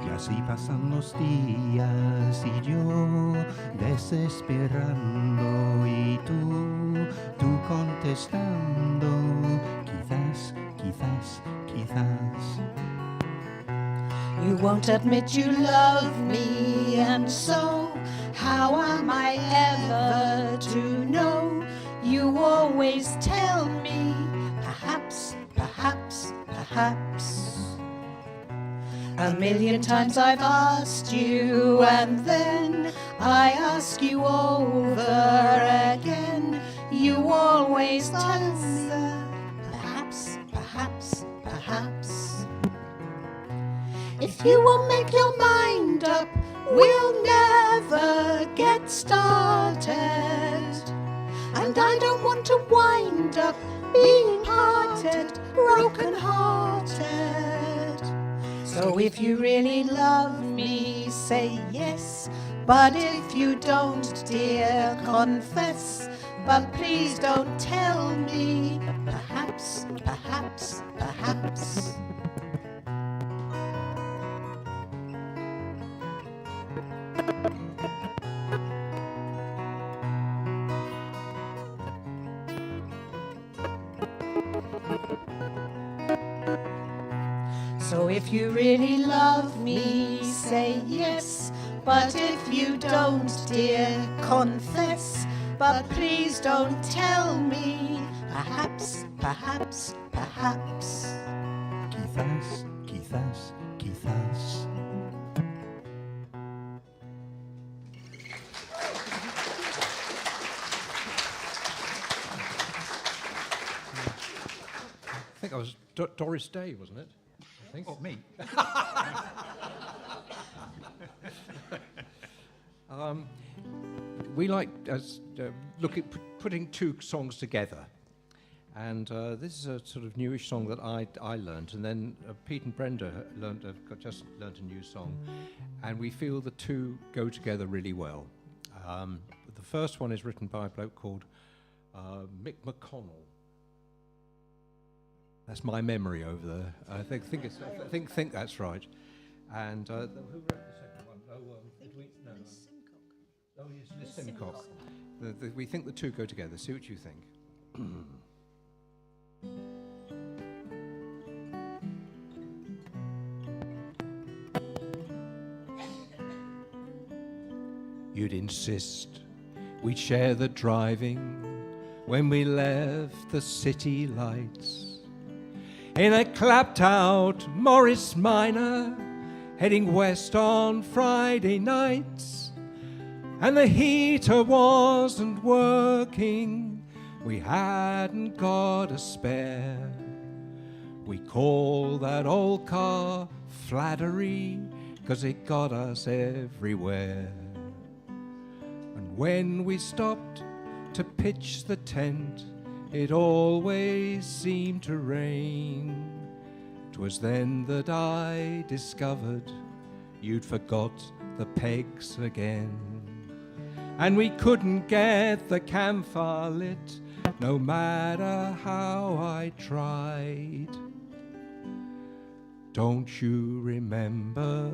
Speaker 5: Y así pasan los días y yo desesperando y tú contestando, quizás, quizás, quizás.
Speaker 4: You won't admit you love me, and so how am I ever to know? You always tell me, perhaps, perhaps, perhaps. A million times I've asked you, and then I ask you over again. You always tell me, perhaps, perhaps, perhaps. If you won't make your mind up, we'll never get started. And I don't want to wind up being parted, broken-hearted. So if you really love me, say yes. But if you don't, dear, confess. But please don't tell me, perhaps, perhaps, perhaps. So if you really love me, say yes. But if you don't, dear, confess. But please don't tell me, perhaps, perhaps, perhaps.
Speaker 5: perhaps. Quizás, quizás, quizás.
Speaker 2: I think I was Doris Day, wasn't it? I think.
Speaker 5: Oh, me.
Speaker 2: We like look at putting two songs together, and this is a sort of newish song that I learned, and then Pete and Brenda just learned a new song, and we feel the two go together really well. The first one is written by a bloke called Mick McConnell. That's my memory over there. I think that's right. And who wrote the second one? Did we? No. Oh, yes, Liz Simcock. We think the two go together. See what you think. You'd insist we'd share the driving when we left the city lights in a clapped-out Morris Minor heading west on Friday nights. And the heater wasn't working, we hadn't got a spare. We called that old car Flattery, 'cause it got us everywhere. And when we stopped to pitch the tent, it always seemed to rain. 'Twas then that I discovered you'd forgot the pegs again. And we couldn't get the campfire lit, no matter how I tried. Don't you remember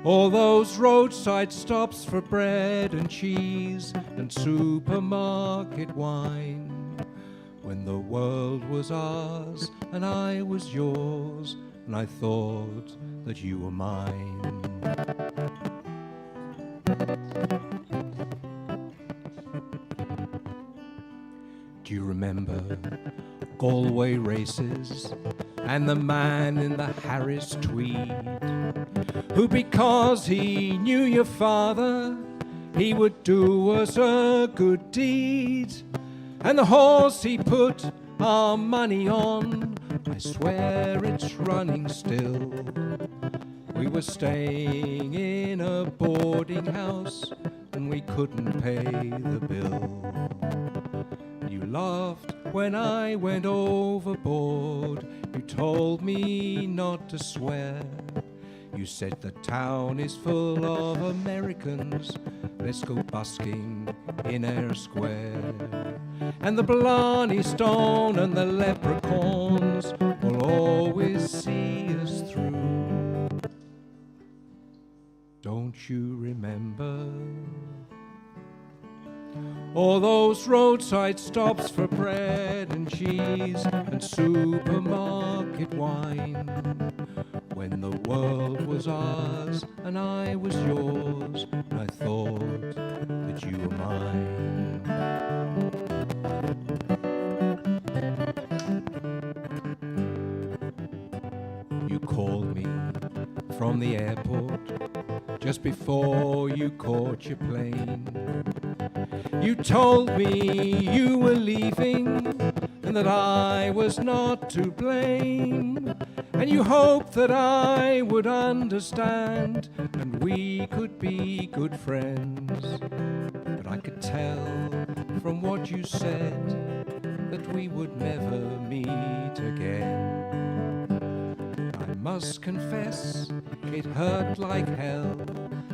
Speaker 2: all those roadside stops for bread and cheese and supermarket wine, when the world was ours and I was yours, and I thought that you were mine? Do you remember Galway races and the man in the Harris tweed, who, because he knew your father, he would do us a good deed? And the horse he put our money on, I swear it's running still. We were staying in a boarding house and we couldn't pay the bill. You laughed when I went overboard. You told me not to swear. You said the town is full of Americans. Let's go busking in Eyre Square. And the Blarney Stone and the leprechauns will always see us through. Don't you remember all those roadside stops for bread and cheese and supermarket wine, when the world was ours and I was yours, and I thought that you were mine? You called me from the airport just before you caught your plane. You told me you were leaving and that I was not to blame. And you hoped that I would understand and we could be good friends. But I could tell from what you said that we would never meet again. I must confess it hurt like hell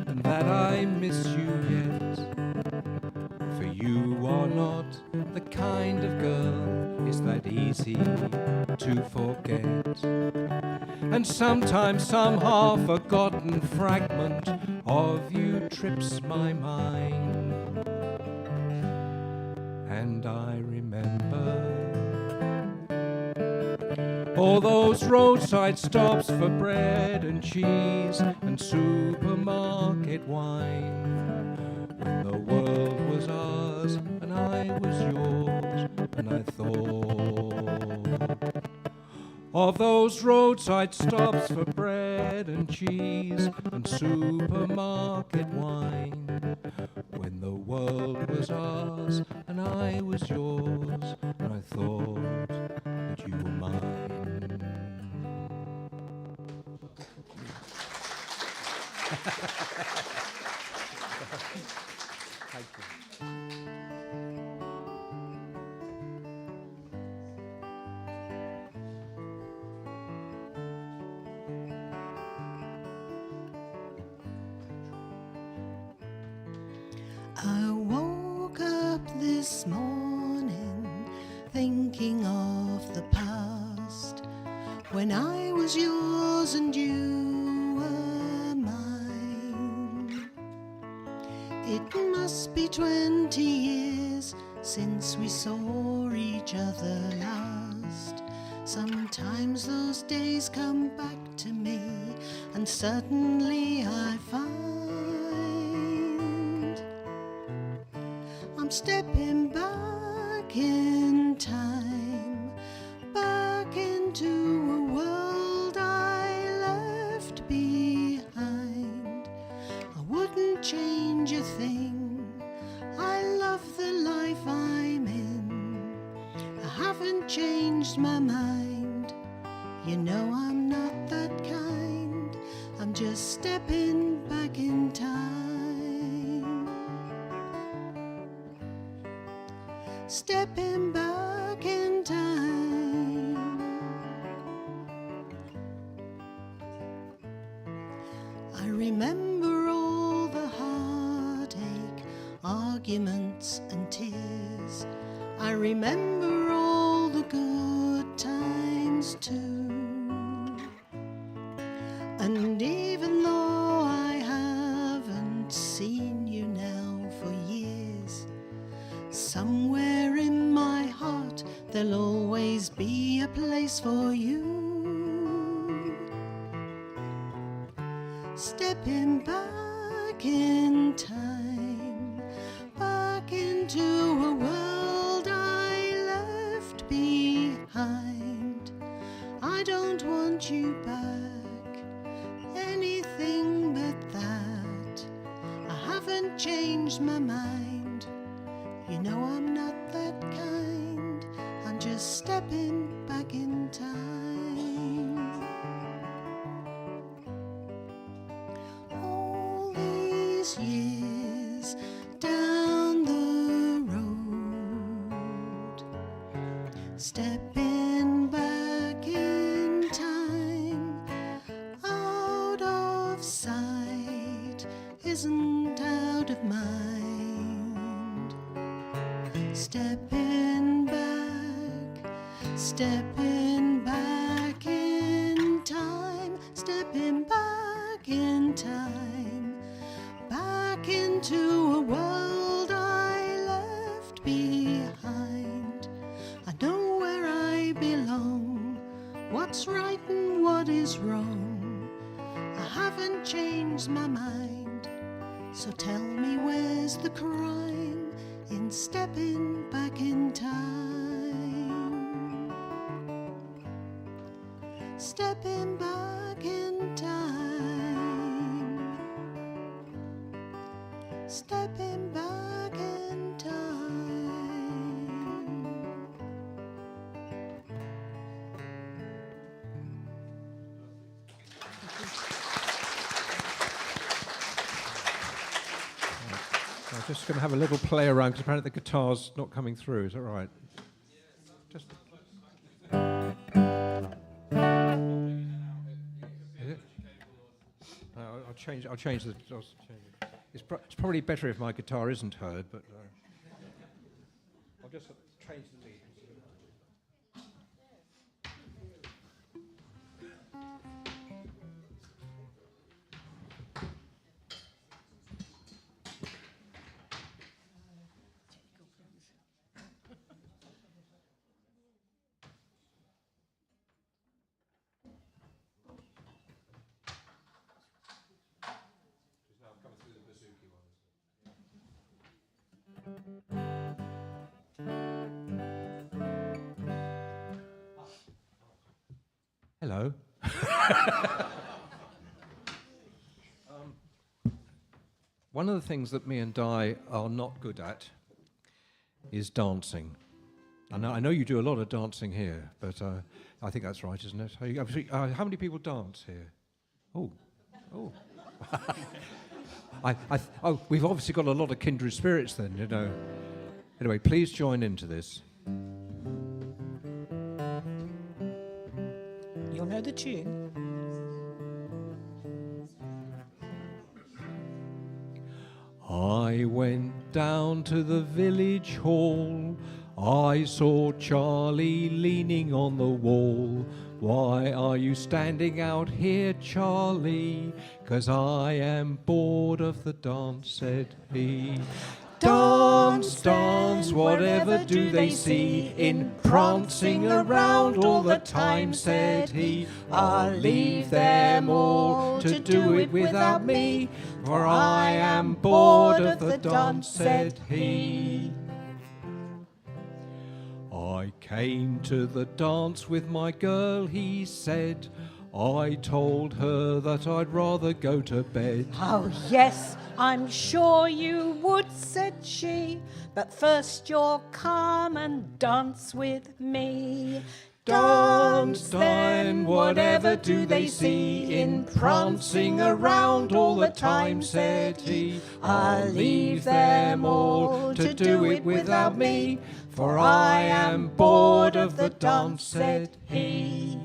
Speaker 2: and that I miss you yet. For you are not the kind of girl is that easy to forget. And sometimes some half-forgotten fragment of you trips my mind. And I remember all those roadside stops for bread and cheese and supermarket wine, when when the world was ours and I was yours, and I thought of those roadside stops for bread and cheese and supermarket wine, when the world was ours and I was yours, and I thought that you were mine. Thank you.
Speaker 4: I woke up this morning thinking of the past, when I was yours and you were mine. It must be 20 years since we saw each other last. Sometimes those days come back to me, and suddenly I find I'm stepping back in time, back into a world I left behind. I wouldn't change a thing, I love the life I'm in. I haven't changed my mind, you know I'm not that kind. I'm just stepping back in time. Stepping back in time. I remember all the heartache, arguments and tears. I remember all the good times too. And even though I haven't seen you now for years, somewhere in my heart there'll always be a place for you. Stepping back in time, back into a world I left behind. I don't want you back, anything but that. I haven't changed my mind, you know I'm not that kind. I'm just stepping back in time. All these years down the road, stepping back in time, out of sight isn't out of mind. Stepping back in time, stepping back in time, back into a world I left behind. I know where I belong, what's right and what is wrong. I haven't changed my mind, so tell me where's the crime in stepping back in time. Stepping back in time. Stepping back in time.
Speaker 2: I'm just going to have a little play around because apparently the guitar's not coming through. Is that right? Just. Is it? I'll change. I'll change the. It's probably better if my guitar isn't heard, but I'll just change the lead. Hello. One of the things that me and Di are not good at is dancing. I know you do a lot of dancing here, but I think that's right, isn't it? How many people dance here? Oh. We've obviously got a lot of kindred spirits then, you know. Anyway, please join into this.
Speaker 4: You'll know the tune.
Speaker 2: I went down to the village hall. I saw Charlie leaning on the wall. Why are you standing out here, Charlie? 'Cause I am bored of the dance, said he. Dance, dance, whatever do they see in prancing around all the time, said he. I'll leave them all to do it without me, for I am bored of the dance, said he. I came to the dance with my girl, he said. I told her that I'd rather go to bed.
Speaker 4: Oh, yes, I'm sure you would, said she. But first you'll come and dance with me.
Speaker 2: Dance, then, whatever do they see in prancing around all the time, said he. I'll leave them all to do it without me, for I am bored of the dance, said he.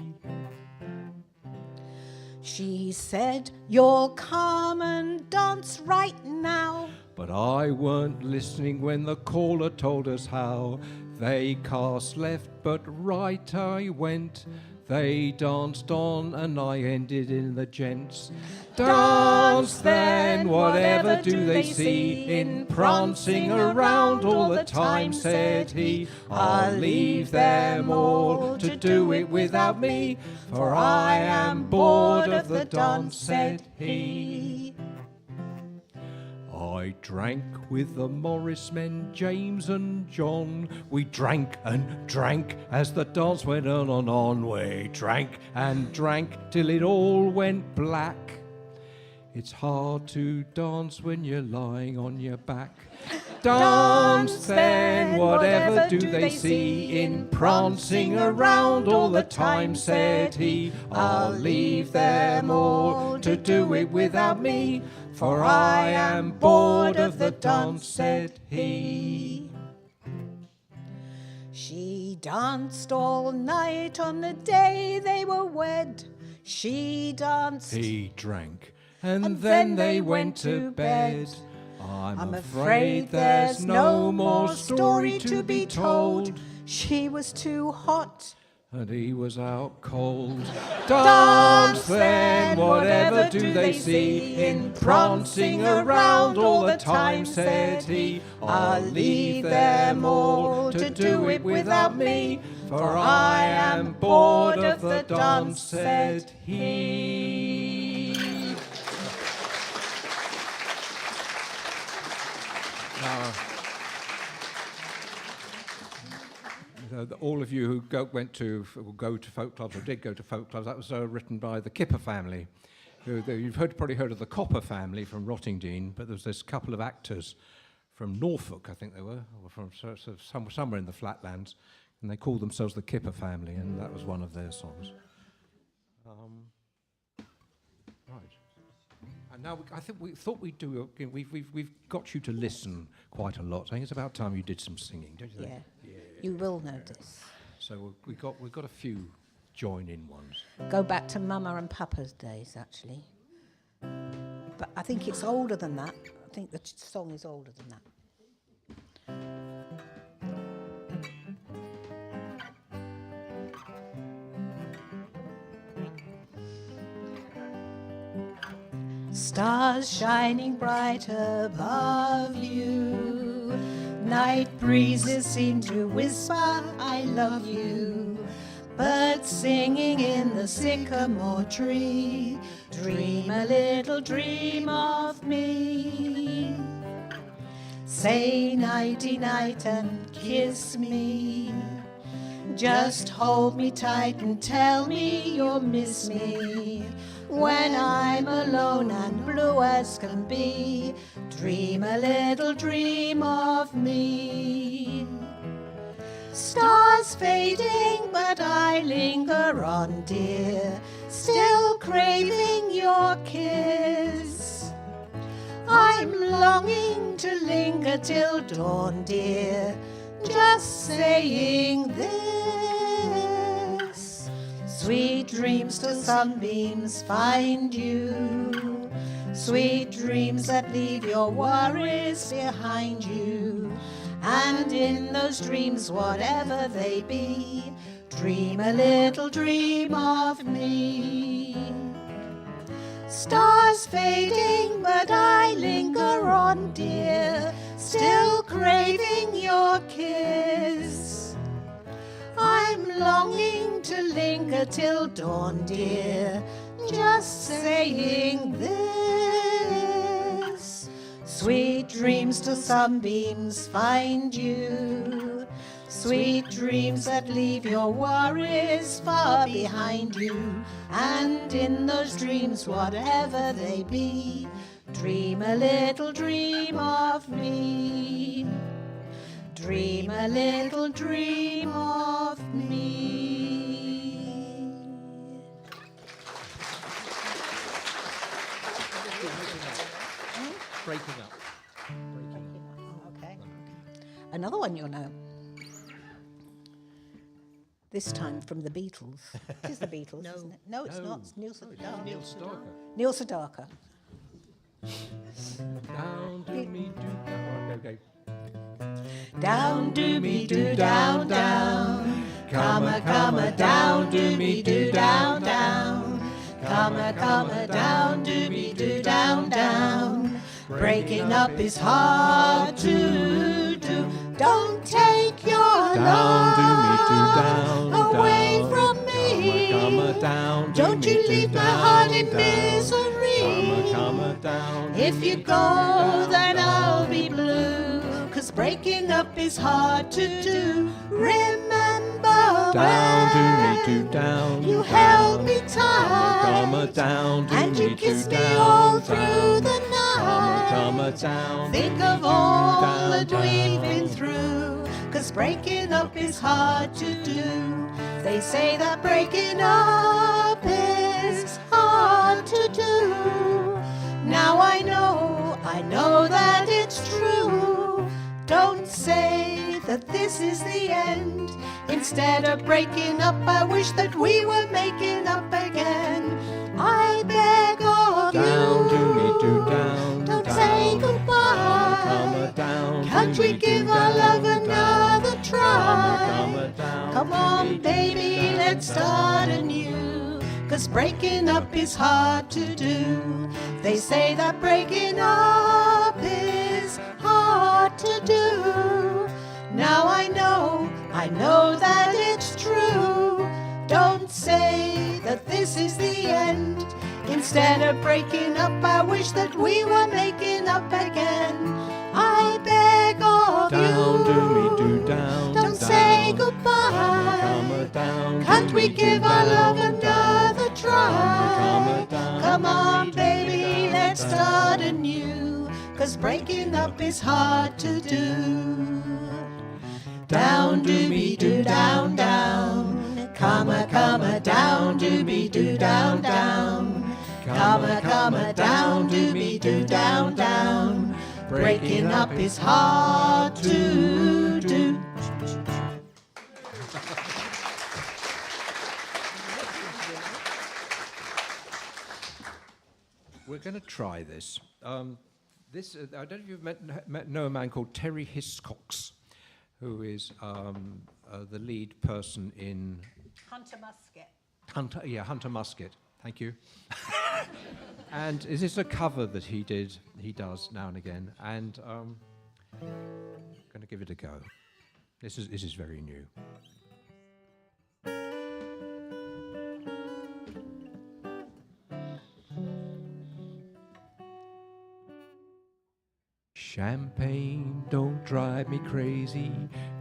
Speaker 4: She said, you'll come and dance right now.
Speaker 2: But I weren't listening when the caller told us how. They cast left, but right I went. They danced on and I ended in the gents. Dance then, whatever do they see in prancing around all the time, said he. I'll leave them all to do it without me, for I am bored of the dance, said he. I drank with the Morris men, James and John. We drank and drank as the dance went on and on. We drank and drank till it all went black. It's hard to dance when you're lying on your back. Dance then, whatever do they see in prancing around all the time, said he. I'll leave them all to do it without me, for I am bored of the dance, said he.
Speaker 4: She danced all night on the day they were wed. She danced.
Speaker 2: He drank, and then they went to bed. I'm afraid there's no more story to be told.
Speaker 4: She was too hot,
Speaker 2: and he was out cold. Dance then, whatever do they see in prancing around all the time, said he. I'll leave them all to do it without me, for I am bored of the dance, said he. All of you who go to folk clubs or did go to folk clubs, that was written by the Kipper family. You've probably heard of the Copper family from Rottingdean, but there's this couple of actors from Norfolk, I think they were, or from somewhere in the flatlands, and they called themselves the Kipper family, and that was one of their songs. Right. And now I think we thought we'd do. We've got you to listen quite a lot. I think it's about time you did some singing, don't you think?
Speaker 4: yeah. You will notice.
Speaker 2: So we've got a few join-in ones.
Speaker 4: Go back to Mama and Papa's days, actually. But I think it's older than that. I think the song is older than that. Stars shining bright above you, night breezes seem to whisper, I love you. Birds singing in the sycamore tree, dream a little dream of me. Say nighty-night and kiss me. Just hold me tight and tell me you'll miss me. When I'm alone and blue as can be, dream a little dream of me. Stars fading, but I linger on, dear, still craving your kiss. I'm longing to linger till dawn, dear, just saying this. Sweet dreams till sunbeams find you, sweet dreams that leave your worries behind you. And in those dreams, whatever they be, dream a little dream of me. Stars fading, but I linger on, dear, still craving your kiss. I'm longing to linger till dawn, dear, just saying this. Sweet dreams till sunbeams find you, sweet dreams that leave your worries far behind you. And in those dreams, whatever they be, dream a little dream of me. Dream a little dream of me.
Speaker 2: Breaking up.
Speaker 4: Okay. Another one you'll know. This time from the Beatles. It is the Beatles, isn't it? No, it's not. It's Neil Sedaka.
Speaker 2: Neil Sedaka.
Speaker 4: Neil Sedaka.
Speaker 2: Down, do me, do down. Okay.
Speaker 4: Down, do me, do down, down. Come a down, do me, do down, down. Come a down, do me, do down, down. Breaking up is hard to do. Don't take your love away from me. Don't you leave my heart in misery. If you go, then I'll be blue. 'Cause breaking up is hard to do. Remember when you held me tight and you kissed me all through the night. Think of all that we've been through. 'Cause breaking up is hard to do. They say that breaking up is hard to do. Now I know that it's true. Don't say that this is the end. Instead of breaking up, I wish that we were making up again. I beg of you, don't say goodbye. Can't we give our love another try? Come on, baby, let's start anew. 'Cause breaking up is hard to do. They say that breaking up is hard to do. Now I know that it's true. Don't say that this is the end. Instead of breaking up, I wish that we were making up again. I beg of you, don't say goodbye. Can't we give our love another try? Come on, baby, let's start anew. 'Cause breaking up is hard to do. Down, do-me, do down, down. Come a down, do-me, do down, down. Come a down, do-me, do down, down. Breaking up is hard to do.
Speaker 2: We're going to try this. I don't know if you've know a man called Terry Hiscox, who is the lead person in
Speaker 4: Hunter Musket.
Speaker 2: Hunter Musket. Thank you. And this is a cover that he does now and again, and I'm going to give it a go. This is very new. Champagne don't drive me crazy,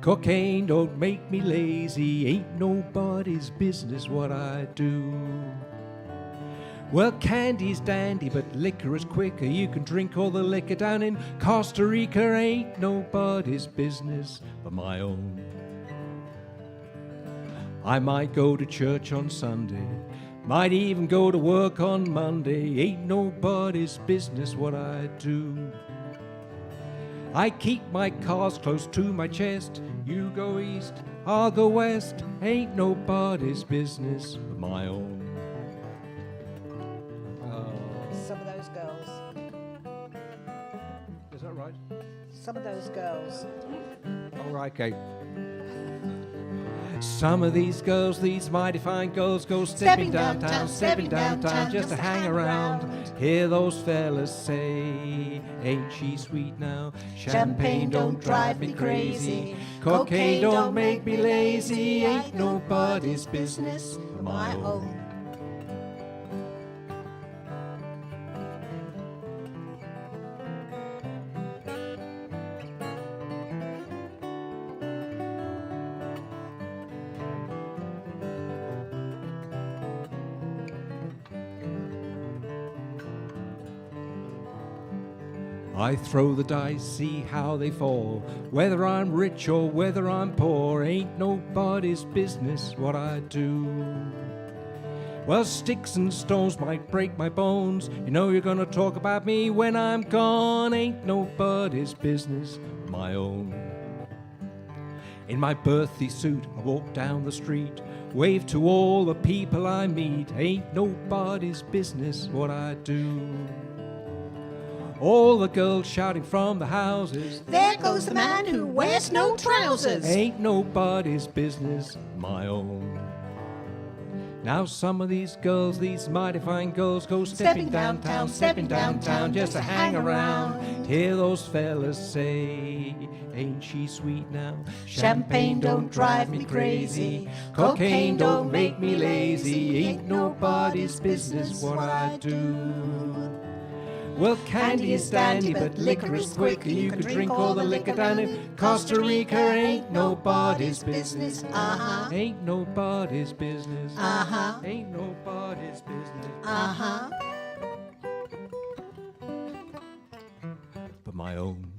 Speaker 2: cocaine don't make me lazy, ain't nobody's business what I do. Well, candy's dandy, but liquor is quicker. You can drink all the liquor down in Costa Rica, ain't nobody's business but my own. I might go to church on Sunday, might even go to work on Monday, ain't nobody's business what I do. I keep my cards close to my chest, you go east, I'll go west, ain't nobody's business but my own.
Speaker 4: Some of those girls.
Speaker 2: Is that right?
Speaker 4: Some of those girls.
Speaker 2: All right, Kate. Some of these girls, these mighty fine girls, go stepping downtown just to hang around. Hear those fellas say, ain't she sweet now? Champagne don't drive me crazy, cocaine don't make me lazy, ain't nobody's business but my own. I throw the dice, see how they fall. Whether I'm rich or whether I'm poor, ain't nobody's business what I do. Well, sticks and stones might break my bones. You know you're gonna talk about me when I'm gone. Ain't nobody's business my own. In my birthday suit, I walk down the street, wave to all the people I meet. Ain't nobody's business what I do. All the girls shouting from the houses,
Speaker 4: there goes the man who wears no trousers.
Speaker 2: Ain't nobody's business my own. Now some of these girls, these mighty fine girls, go stepping downtown just to hang around. Hear those fellas say, ain't she sweet now?
Speaker 4: Champagne don't drive me crazy,
Speaker 2: cocaine don't make me lazy, ain't nobody's business what I do. Well, candy is dandy, but liquor is quicker. You can drink all the liquor down in Costa Rica. Ain't nobody's business. Ain't nobody's business. Ain't nobody's business. But my own.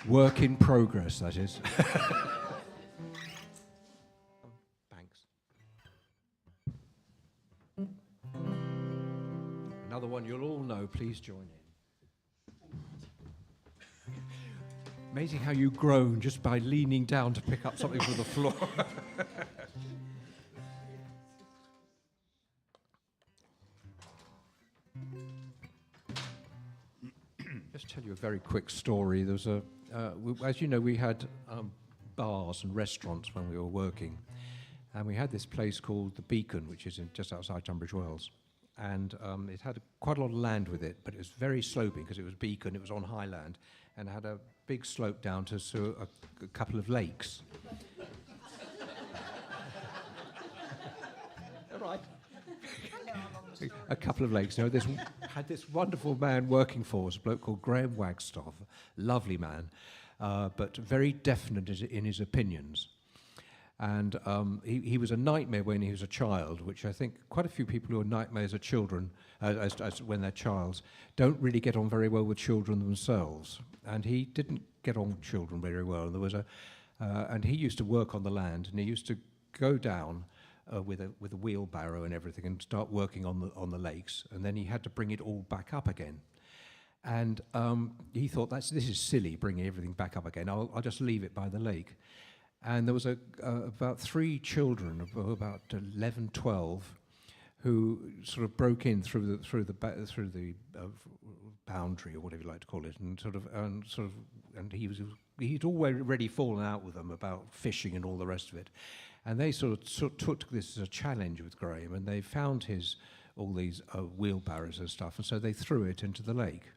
Speaker 2: Work in progress, that is. Another one you'll all know, please join in. Amazing how you groan just by leaning down to pick up something from the floor. Just tell you a very quick story. There was as you know, we had bars and restaurants when we were working, and we had this place called the Beacon, which is just outside Tunbridge Wells. And it had quite a lot of land with it, but it was very sloping because it was Beacon, it was on high land, and it had a big slope down to a couple of lakes. Right. A couple of lakes. You know, had this wonderful man working for us, a bloke called Graham Wagstaff, lovely man, but very definite in his opinions. And he was a nightmare when he was a child, which I think quite a few people who are nightmares as children, as when they're childs, don't really get on very well with children themselves. And he didn't get on with children very well. And there was and he used to work on the land, and he used to go down with a wheelbarrow and everything, and start working on the lakes, and then he had to bring it all back up again. And he thought, this is silly, bringing everything back up again. I'll just leave it by the lake. And there was about 3 children, about 11, 12, who sort of broke in through the boundary, or whatever you like to call it, and he'd already fallen out with them about fishing and all the rest of it, and they sort of took this as a challenge with Graham, and they found all these wheelbarrows and stuff, and so they threw it into the lake.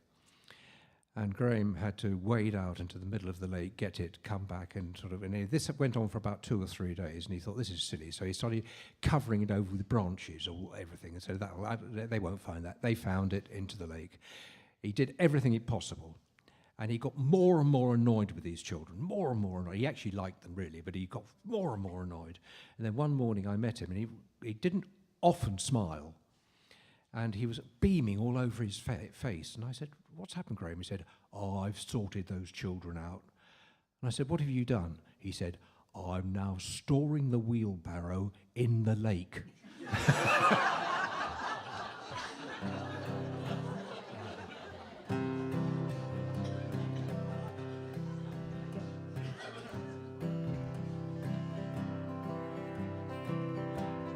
Speaker 2: And Graham had to wade out into the middle of the lake, get it, come back, and this went on for about 2 or 3 days, and he thought, this is silly. So he started covering it over with branches or everything, and said, they won't find that. They found it into the lake. He did everything possible, and he got more and more annoyed with these children, more and more annoyed. He actually liked them, really, but he got more and more annoyed. And then one morning I met him, and he didn't often smile, and he was beaming all over his face. And I said, what's happened, Graham? He said, I've sorted those children out. And I said, what have you done? He said, I'm now storing the wheelbarrow in the lake.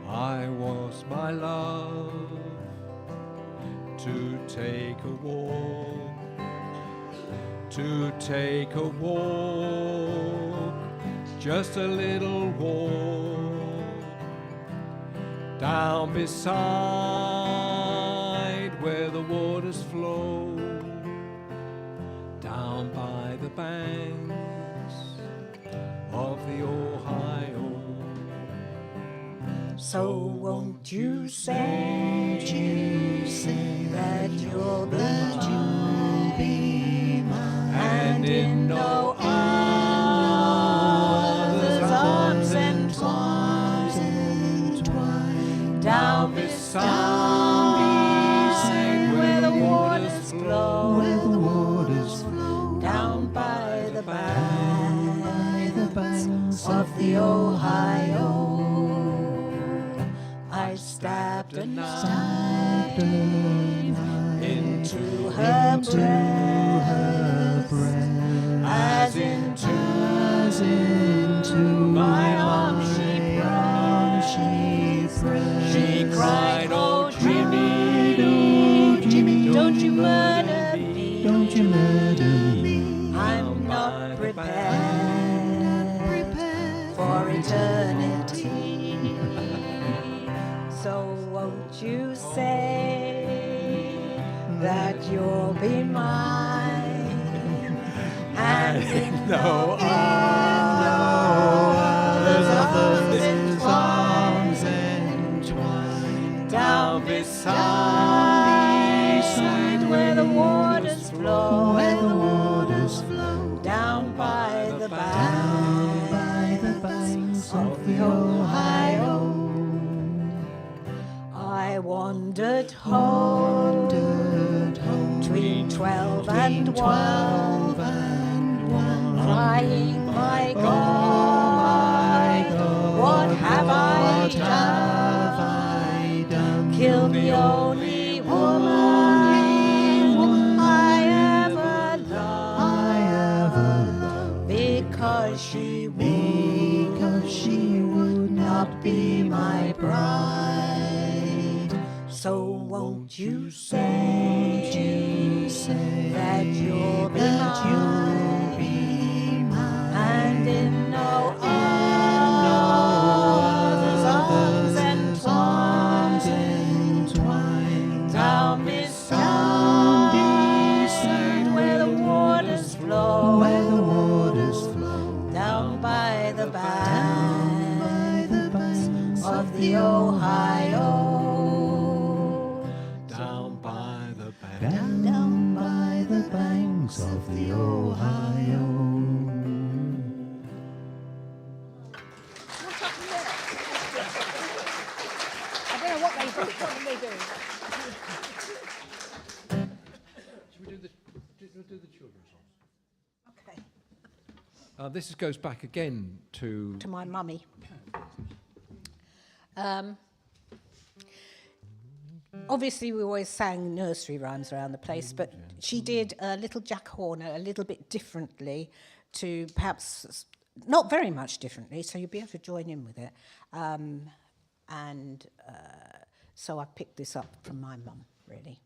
Speaker 2: I was my love to take a walk, just a little walk, down beside where the waters flow, down by the banks of the Ohio.
Speaker 4: So won't you say that you'll be mine, and in no other's arms entwined, down beside where the waters flow, down by the banks of the Ohio. I stabbed a knife into her breast, as into my arms she pressed. She cried, oh Jimmy, don't you murder me, I'm not prepared for eternity. So won't you say that you'll be mine, and in no other's arms entwined, down beside where the waters flow, down by the banks of the Ohio. I wandered home between 12 and 1, crying, my God, what have I done? Killed the only woman I ever loved, because she would not be my bride. So won't you say that you'll be mine, and in no other's arms entwined, down beside where the waters flow, down by the banks of the Ohio. Down by the banks of the Ohio.
Speaker 3: I don't know what they do. What do they do?
Speaker 2: Should we do the children's songs?
Speaker 3: Okay.
Speaker 2: This goes back again to
Speaker 4: To my mummy. Obviously, we always sang nursery rhymes around the place, but she did Little Jack Horner a little bit differently, to perhaps not very much differently, so you'll be able to join in with it. So I picked this up from my mum, really.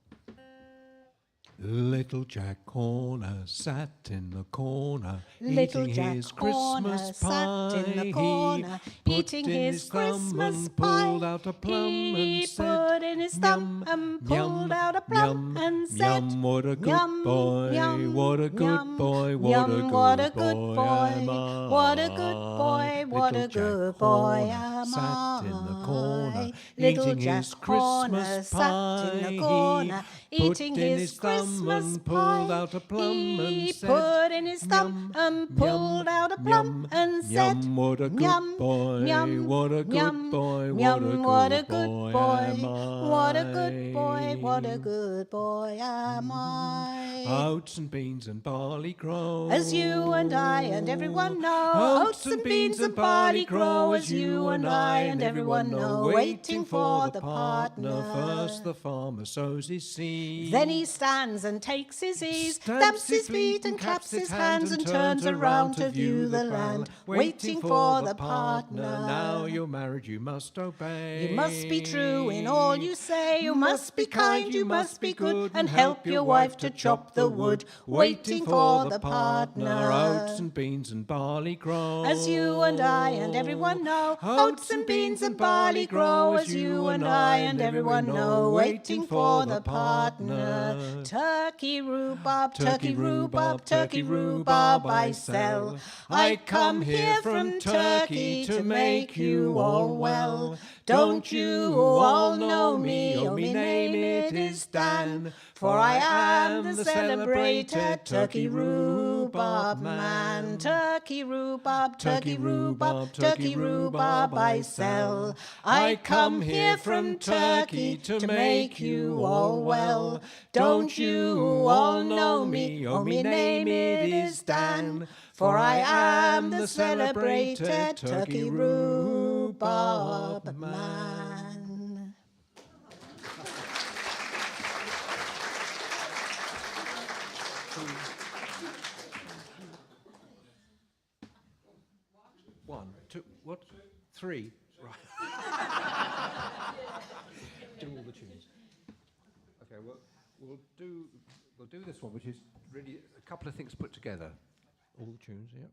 Speaker 2: Little Jack Horner sat in the corner,
Speaker 4: Little
Speaker 2: eating
Speaker 4: Jack
Speaker 2: his
Speaker 4: Horner
Speaker 2: Christmas
Speaker 4: sat in the
Speaker 2: pie.
Speaker 4: corner,
Speaker 2: He
Speaker 4: eating
Speaker 2: put in
Speaker 4: his
Speaker 2: thumb
Speaker 4: Christmas
Speaker 2: and
Speaker 4: pie.
Speaker 2: pulled out a plum
Speaker 4: He
Speaker 2: and said,
Speaker 4: put in his thumb and pulled out a plum
Speaker 2: yum,
Speaker 4: and said,
Speaker 2: yum, what a good
Speaker 4: yum,
Speaker 2: boy,
Speaker 4: yum,
Speaker 2: what a good
Speaker 4: yum,
Speaker 2: boy, what
Speaker 4: yum,
Speaker 2: a
Speaker 4: what a
Speaker 2: good
Speaker 4: good
Speaker 2: boy
Speaker 4: boy,
Speaker 2: am I.
Speaker 4: what a good boy, what
Speaker 2: Little
Speaker 4: a
Speaker 2: Jack
Speaker 4: good boy
Speaker 2: Horner
Speaker 4: am
Speaker 2: sat in the corner,
Speaker 4: I. Little
Speaker 2: eating
Speaker 4: Jack
Speaker 2: his
Speaker 4: Horner
Speaker 2: Christmas
Speaker 4: sat in the
Speaker 2: pie.
Speaker 4: corner,
Speaker 2: He
Speaker 4: eating
Speaker 2: put in
Speaker 4: his
Speaker 2: thumb
Speaker 4: Christmas
Speaker 2: and pulled
Speaker 4: pie.
Speaker 2: out a plum and
Speaker 4: He
Speaker 2: said,
Speaker 4: put in his thumb and pulled out a plum and said,
Speaker 2: yum, what a good
Speaker 4: yum,
Speaker 2: boy,
Speaker 4: yum,
Speaker 2: what a good
Speaker 4: yum,
Speaker 2: boy,
Speaker 4: yum, what a
Speaker 2: good
Speaker 4: good
Speaker 2: boy
Speaker 4: boy,
Speaker 2: am I.
Speaker 4: what a good boy, what a good boy am I.
Speaker 2: Oats and beans and barley grow,
Speaker 4: As you and I and everyone know,
Speaker 2: oats and beans and barley grow, as you and I and everyone know, waiting for the partner. First the farmer sows his seed,
Speaker 4: Then he stands and takes his ease,
Speaker 2: stamps
Speaker 4: stamps his feet and claps his hands and turns around to view the land, waiting for the partner.
Speaker 2: Now you're married, you must obey.
Speaker 4: You must be true in all you say, you must be kind, you must be good, and help your wife to chop the wood, waiting for the partner.
Speaker 2: Oats and beans and barley grow,
Speaker 4: As you and I and everyone know, oats and beans and barley grow, as you and I and everyone know, waiting for the partner. Turkey rhubarb, turkey rhubarb, turkey rhubarb I sell. I come here from Turkey to make you all well. Don't you all know me? Oh, me name it is Dan, for I am the celebrated turkey rhubarb man. Turkey rhubarb, turkey rhubarb, turkey rhubarb I sell. I come here from Turkey to make you all well. Don't you all know me? Oh, me name it is Dan, for I am the celebrated turkey rhubarb man.
Speaker 2: One, two, what? Three. Right. Do all the tunes. Okay, well, we'll do this one, which is really a couple of things put together. All the tunes, yeah.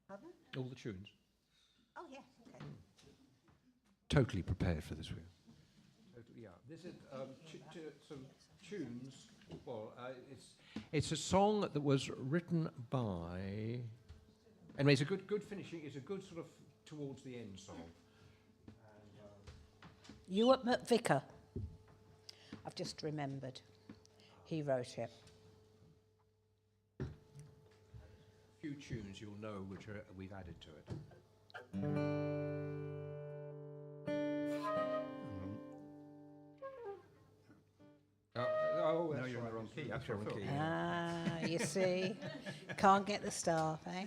Speaker 4: Pardon?
Speaker 2: All the tunes.
Speaker 4: Oh, yes, okay.
Speaker 2: Totally prepared for this one. Totally, yeah. This is some tunes. Well, it's a song that was written by. Anyway, it's a good finishing. It's a good sort of towards the end song.
Speaker 4: Ewart McVicar. I've just remembered. He wrote it.
Speaker 2: A few tunes you'll know which we've added to it.
Speaker 5: No,
Speaker 2: that's
Speaker 5: you're in the wrong key. That's wrong key.
Speaker 4: Ah, you see. Can't get the staff, eh?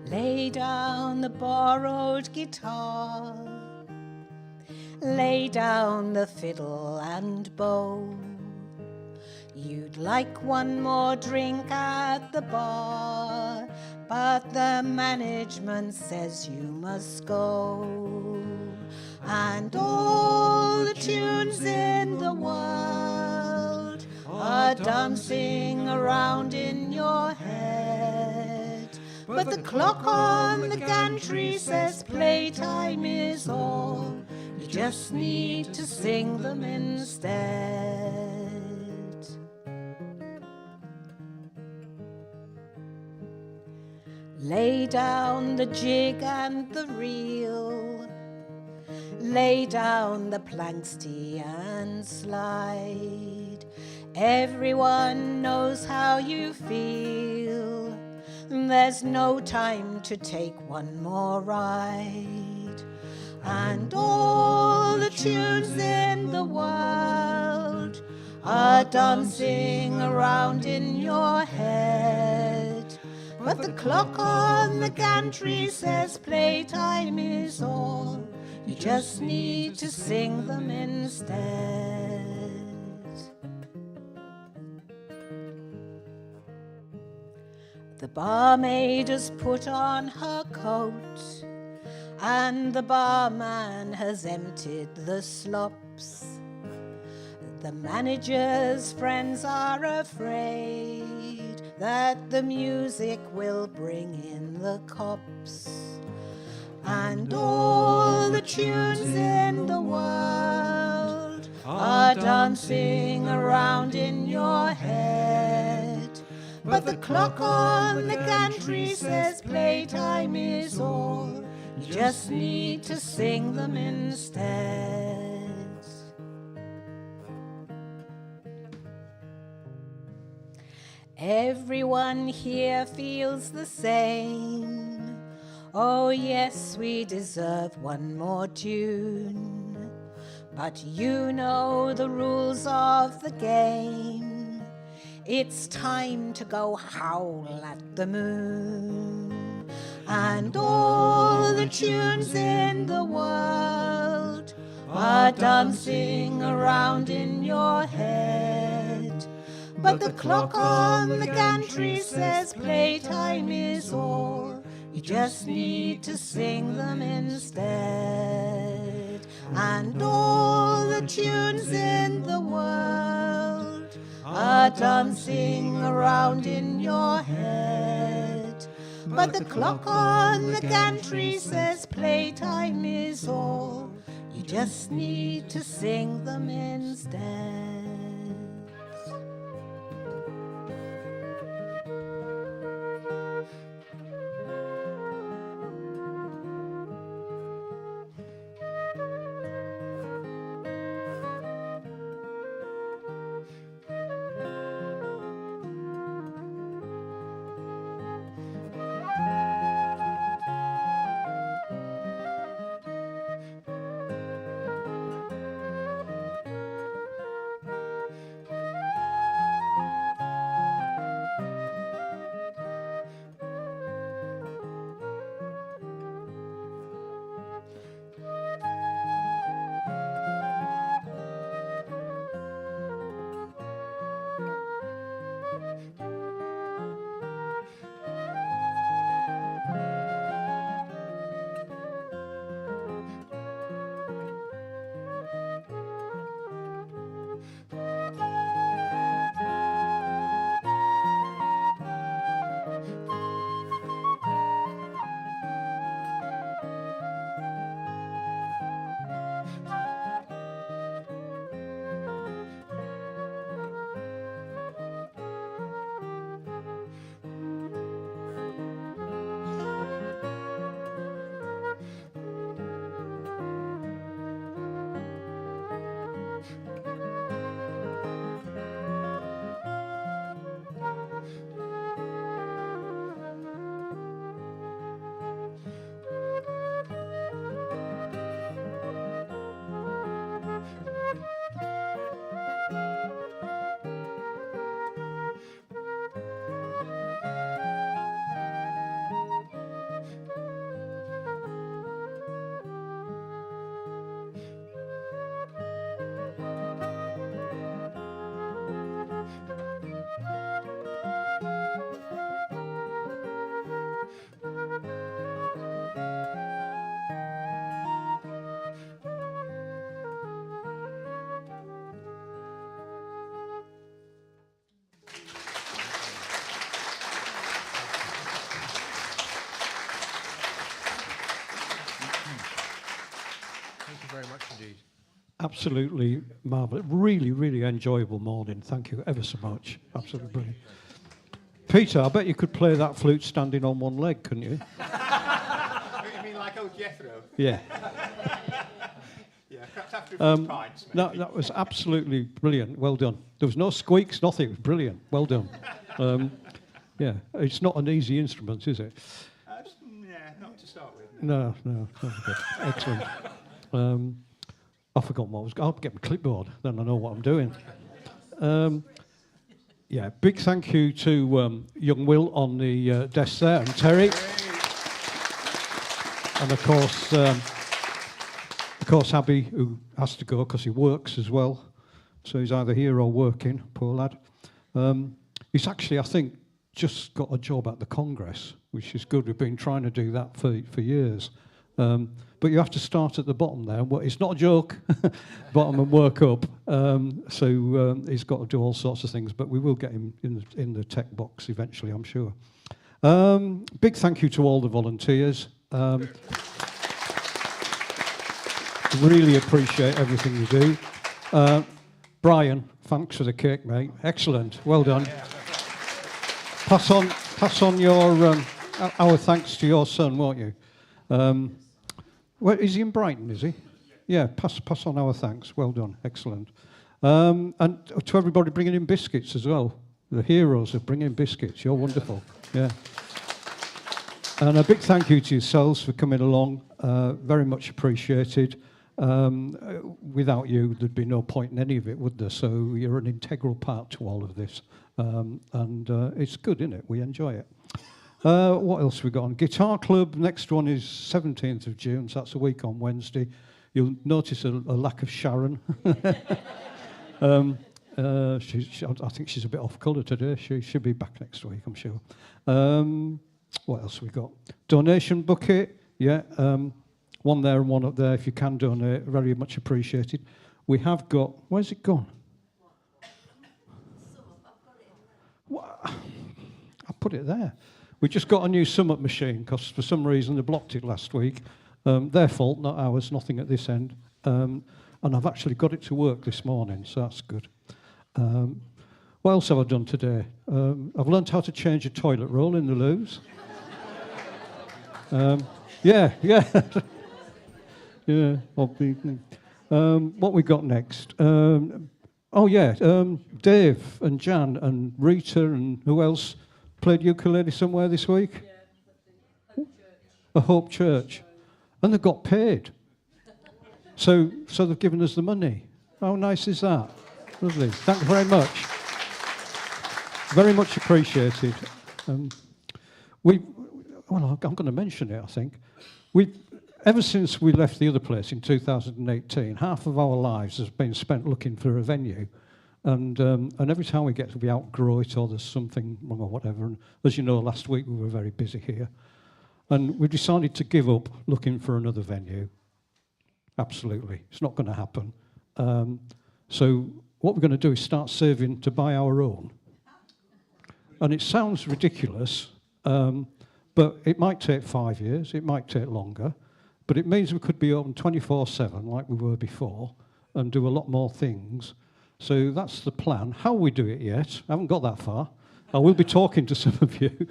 Speaker 4: Lay down the borrowed guitar, lay down the fiddle and bow. You'd like one more drink at the bar, but the management says you must go. And all the tunes in the world are dancing around in your head, but the clock on the gantry says playtime is all. You just need to sing them instead. Lay down the jig and the reel, Lay down the planks, tea and slide. Everyone knows how you feel. There's no time to take one more ride. And all the tunes in the world are dancing around in your head. But the clock on the gantry says playtime is all. You just need to sing them instead. The barmaid has put on her coat, and the barman has emptied the slops. The manager's friends are afraid that the music will bring in the cops. And all the tunes in the world are dancing around in your head. But the clock on the gantry says playtime is all. You just need to sing them instead. Everyone here feels the same. Oh yes, we deserve one more tune. But you know the rules of the game. It's time to go howl at the moon. And all the tunes in the world are dancing around in your head. But the clock on the gantry says playtime is all. You just need to sing them instead. And all the tunes in the world are dancing around in your head. But the clock on the gantry says playtime is all. You just need to sing them instead.
Speaker 2: Very much indeed.
Speaker 1: Absolutely marvellous. Really, really enjoyable morning. Thank you ever so much. Absolutely brilliant. Peter, I bet you could play that flute standing on one leg, couldn't you?
Speaker 5: You mean like old Jethro?
Speaker 1: Yeah.
Speaker 5: Perhaps after a few pints, maybe.
Speaker 1: that was absolutely brilliant. Well done. There was no squeaks, nothing. It was brilliant. Well done. Yeah, it's not an easy instrument, is it?
Speaker 5: Yeah, not to start with.
Speaker 1: No. Okay. Excellent. I forgot what I was. I'll get my clipboard, then I know what I'm doing. Yeah, big thank you to young Will on the desk there, and Terry, and of course Abby, who has to go because he works as well, so he's either here or working. Poor lad. He's actually, I think, just got a job at the Congress, which is good. We've been trying to do that for years. But you have to start at the bottom there. Well, it's not a joke, bottom and work up. So he's got to do all sorts of things, but we will get him in the tech box eventually, I'm sure. Big thank you to all the volunteers. Really appreciate everything you do. Brian, thanks for the cake, mate. Excellent. Well done. Pass on your our thanks to your son, won't you? Where is he in Brighton? Is he? Yeah. Pass on our thanks. Well done. Excellent. And to everybody bringing in biscuits as well. The heroes of bringing biscuits. You're wonderful. Yeah. And a big thank you to yourselves for coming along. Very much appreciated. Without you, there'd be no point in any of it, would there? So you're an integral part to all of this. And it's good, isn't it? We enjoy it. What else we got on? Guitar Club, next one is 17th of June, so that's a week on Wednesday. You'll notice a lack of Sharon. I think she's a bit off colour today. She should be back next week, I'm sure. What else we got? Donation bucket, yeah. One there and one up there. If you can donate, very much appreciated. We have got, where's it gone? What? I put it there. We just got a new sum up machine because for some reason they blocked it last week. Their fault, not ours, nothing at this end. And I've actually got it to work this morning, so that's good. What else have I done today? I've learned how to change a toilet roll in the loos. Yeah. Yeah. What we got next? Dave and Jan and Rita and who else played ukulele somewhere this week? Yeah, a Hope Church. And they got paid. So they've given us the money. How nice is that? Lovely. Thank you very much. Very much appreciated. I'm going to mention it, I think. Ever since we left the other place in 2018, half of our lives has been spent looking for a venue. And every time we outgrow it or there's something wrong or whatever. And as you know, last week we were very busy here. And we decided to give up looking for another venue. Absolutely. It's not going to happen. So what we're going to do is start saving to buy our own. And it sounds ridiculous, but it might take 5 years, it might take longer, but it means we could be open 24/7 like we were before and do a lot more things. So that's the plan. How we do it yet, I haven't got that far. I will be talking to some of you.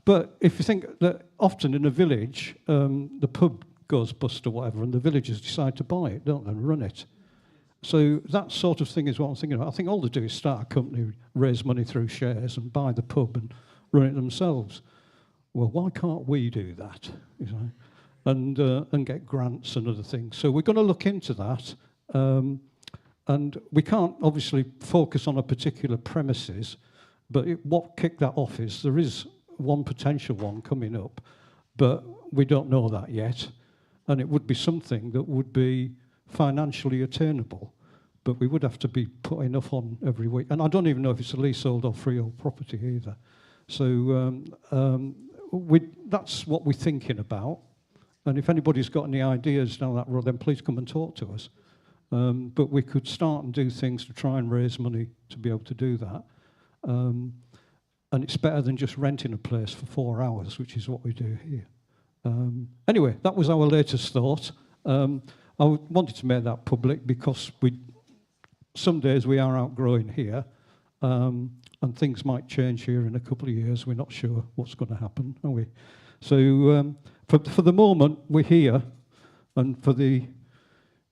Speaker 1: But if you think that often in a village, the pub goes bust or whatever, and the villagers decide to buy it, don't they, and run it. So that sort of thing is what I'm thinking about. I think all they do is start a company, raise money through shares, and buy the pub and run it themselves. Well, why can't we do that? You know, and get grants and other things. So we're going to look into that. And we can't obviously focus on a particular premises, but what kicked that off is there is one potential one coming up, but we don't know that yet. And it would be something that would be financially attainable, but we would have to be put enough on every week. And I don't even know if it's a leasehold or freehold property either. So that's what we're thinking about. And if anybody's got any ideas down that road, then please come and talk to us. But we could start and do things to try and raise money to be able to do that. And it's better than just renting a place for 4 hours, which is what we do here. Anyway, that was our latest thought. I wanted to make that public because some days we are outgrowing here, and things might change here in a couple of years. We're not sure what's going to happen, are we? So for the moment, we're here, and for the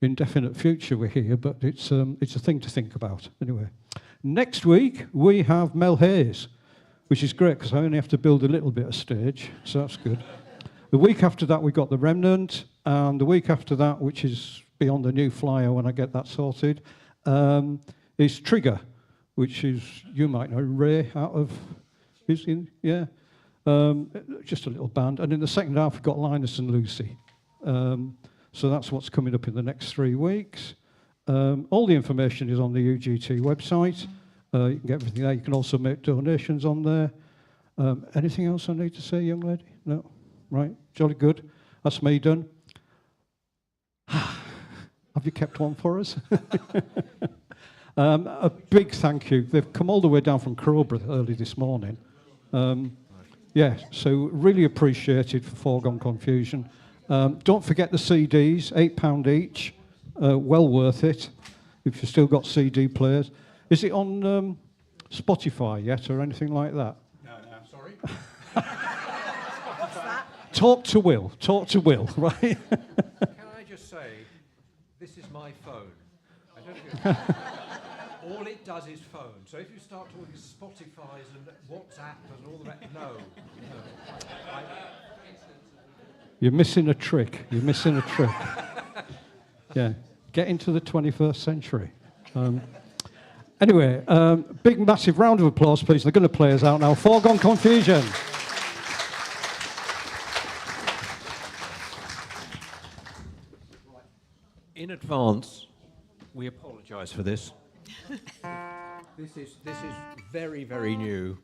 Speaker 1: indefinite future we're here, but it's a thing to think about. Anyway, next week we have Mel Hayes, which is great because I only have to build a little bit of stage, so that's good. The week after that we got The Remnant, and the week after that, which is beyond the new flyer when I get that sorted, is Trigger, which is, you might know, Ray out of, yeah, just a little band. And in the second half we've got Linus and Lucy. So that's what's coming up in the next 3 weeks. All the information is on the UGT website. You can get everything there. You can also make donations on there. Anything else I need to say, young lady? No? Right, jolly good. That's me done. Have you kept one for us? A big thank you. They've come all the way down from Crowborough early this morning. Yeah, so really appreciated for Foregone Confusion. Don't forget the CDs, £8 each. Well worth it if you've still got CD players. Is it on Spotify yet or anything like that?
Speaker 2: No, sorry.
Speaker 1: Talk to Will, right?
Speaker 2: Can I just say, this is my phone. I don't know all it does is phone. So if you start talking Spotify's and WhatsApp and all that, no.
Speaker 1: You're missing a trick. Yeah, get into the 21st century. Anyway, big, massive round of applause, please. They're going to play us out now. Foregone Confusion.
Speaker 2: In advance, we apologise for this. This is very, very new,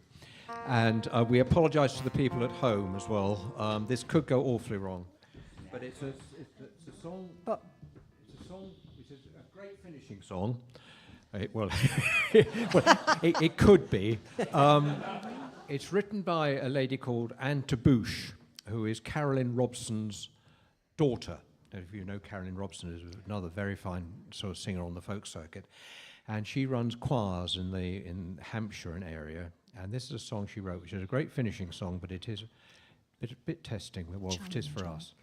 Speaker 2: and we apologise to the people at home as well. This could go awfully wrong, but it's a song. It's a song which is a great finishing song. It could be. It's written by a lady called Anne Tabouche, who is Carolyn Robson's daughter. If you know, Carolyn Robson is another very fine sort of singer on the folk circuit, and she runs choirs in Hampshire and area. And this is a song she wrote, which is a great finishing song, but it is a bit testing. Well, it is for us.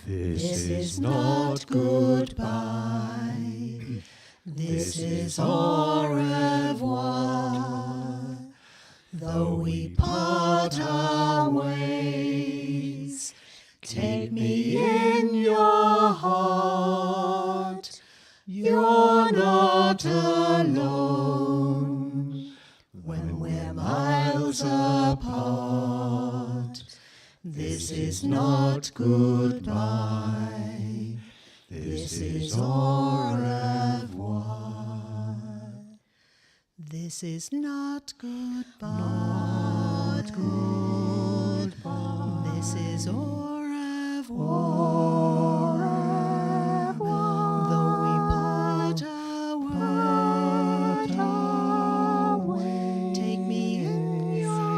Speaker 4: This is not goodbye. This is au revoir. Though we part our ways, take me in your heart. You're not alone when we're miles apart. This is not goodbye. This is au revoir. This is not goodbye. Not goodbye. This is au revoir. Though we part our way, take me in your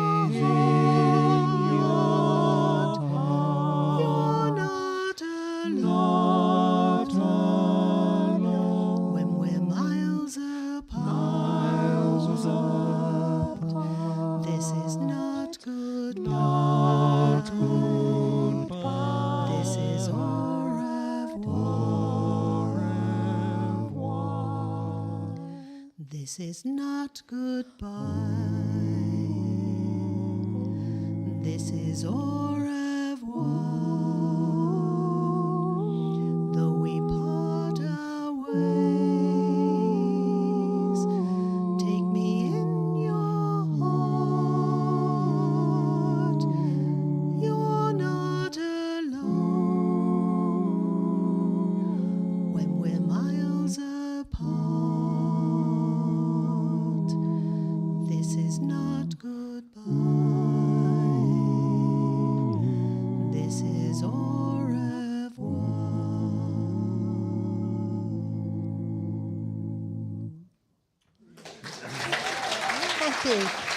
Speaker 4: heart. You're not alone when we're miles apart. This is not goodbye. Not goodbye. This is au revoir. This is not goodbye. This is au revoir. Though we part our ways, take me in your heart. You're not alone when we're miles apart. This is not goodbye. This is au revoir. Thank you.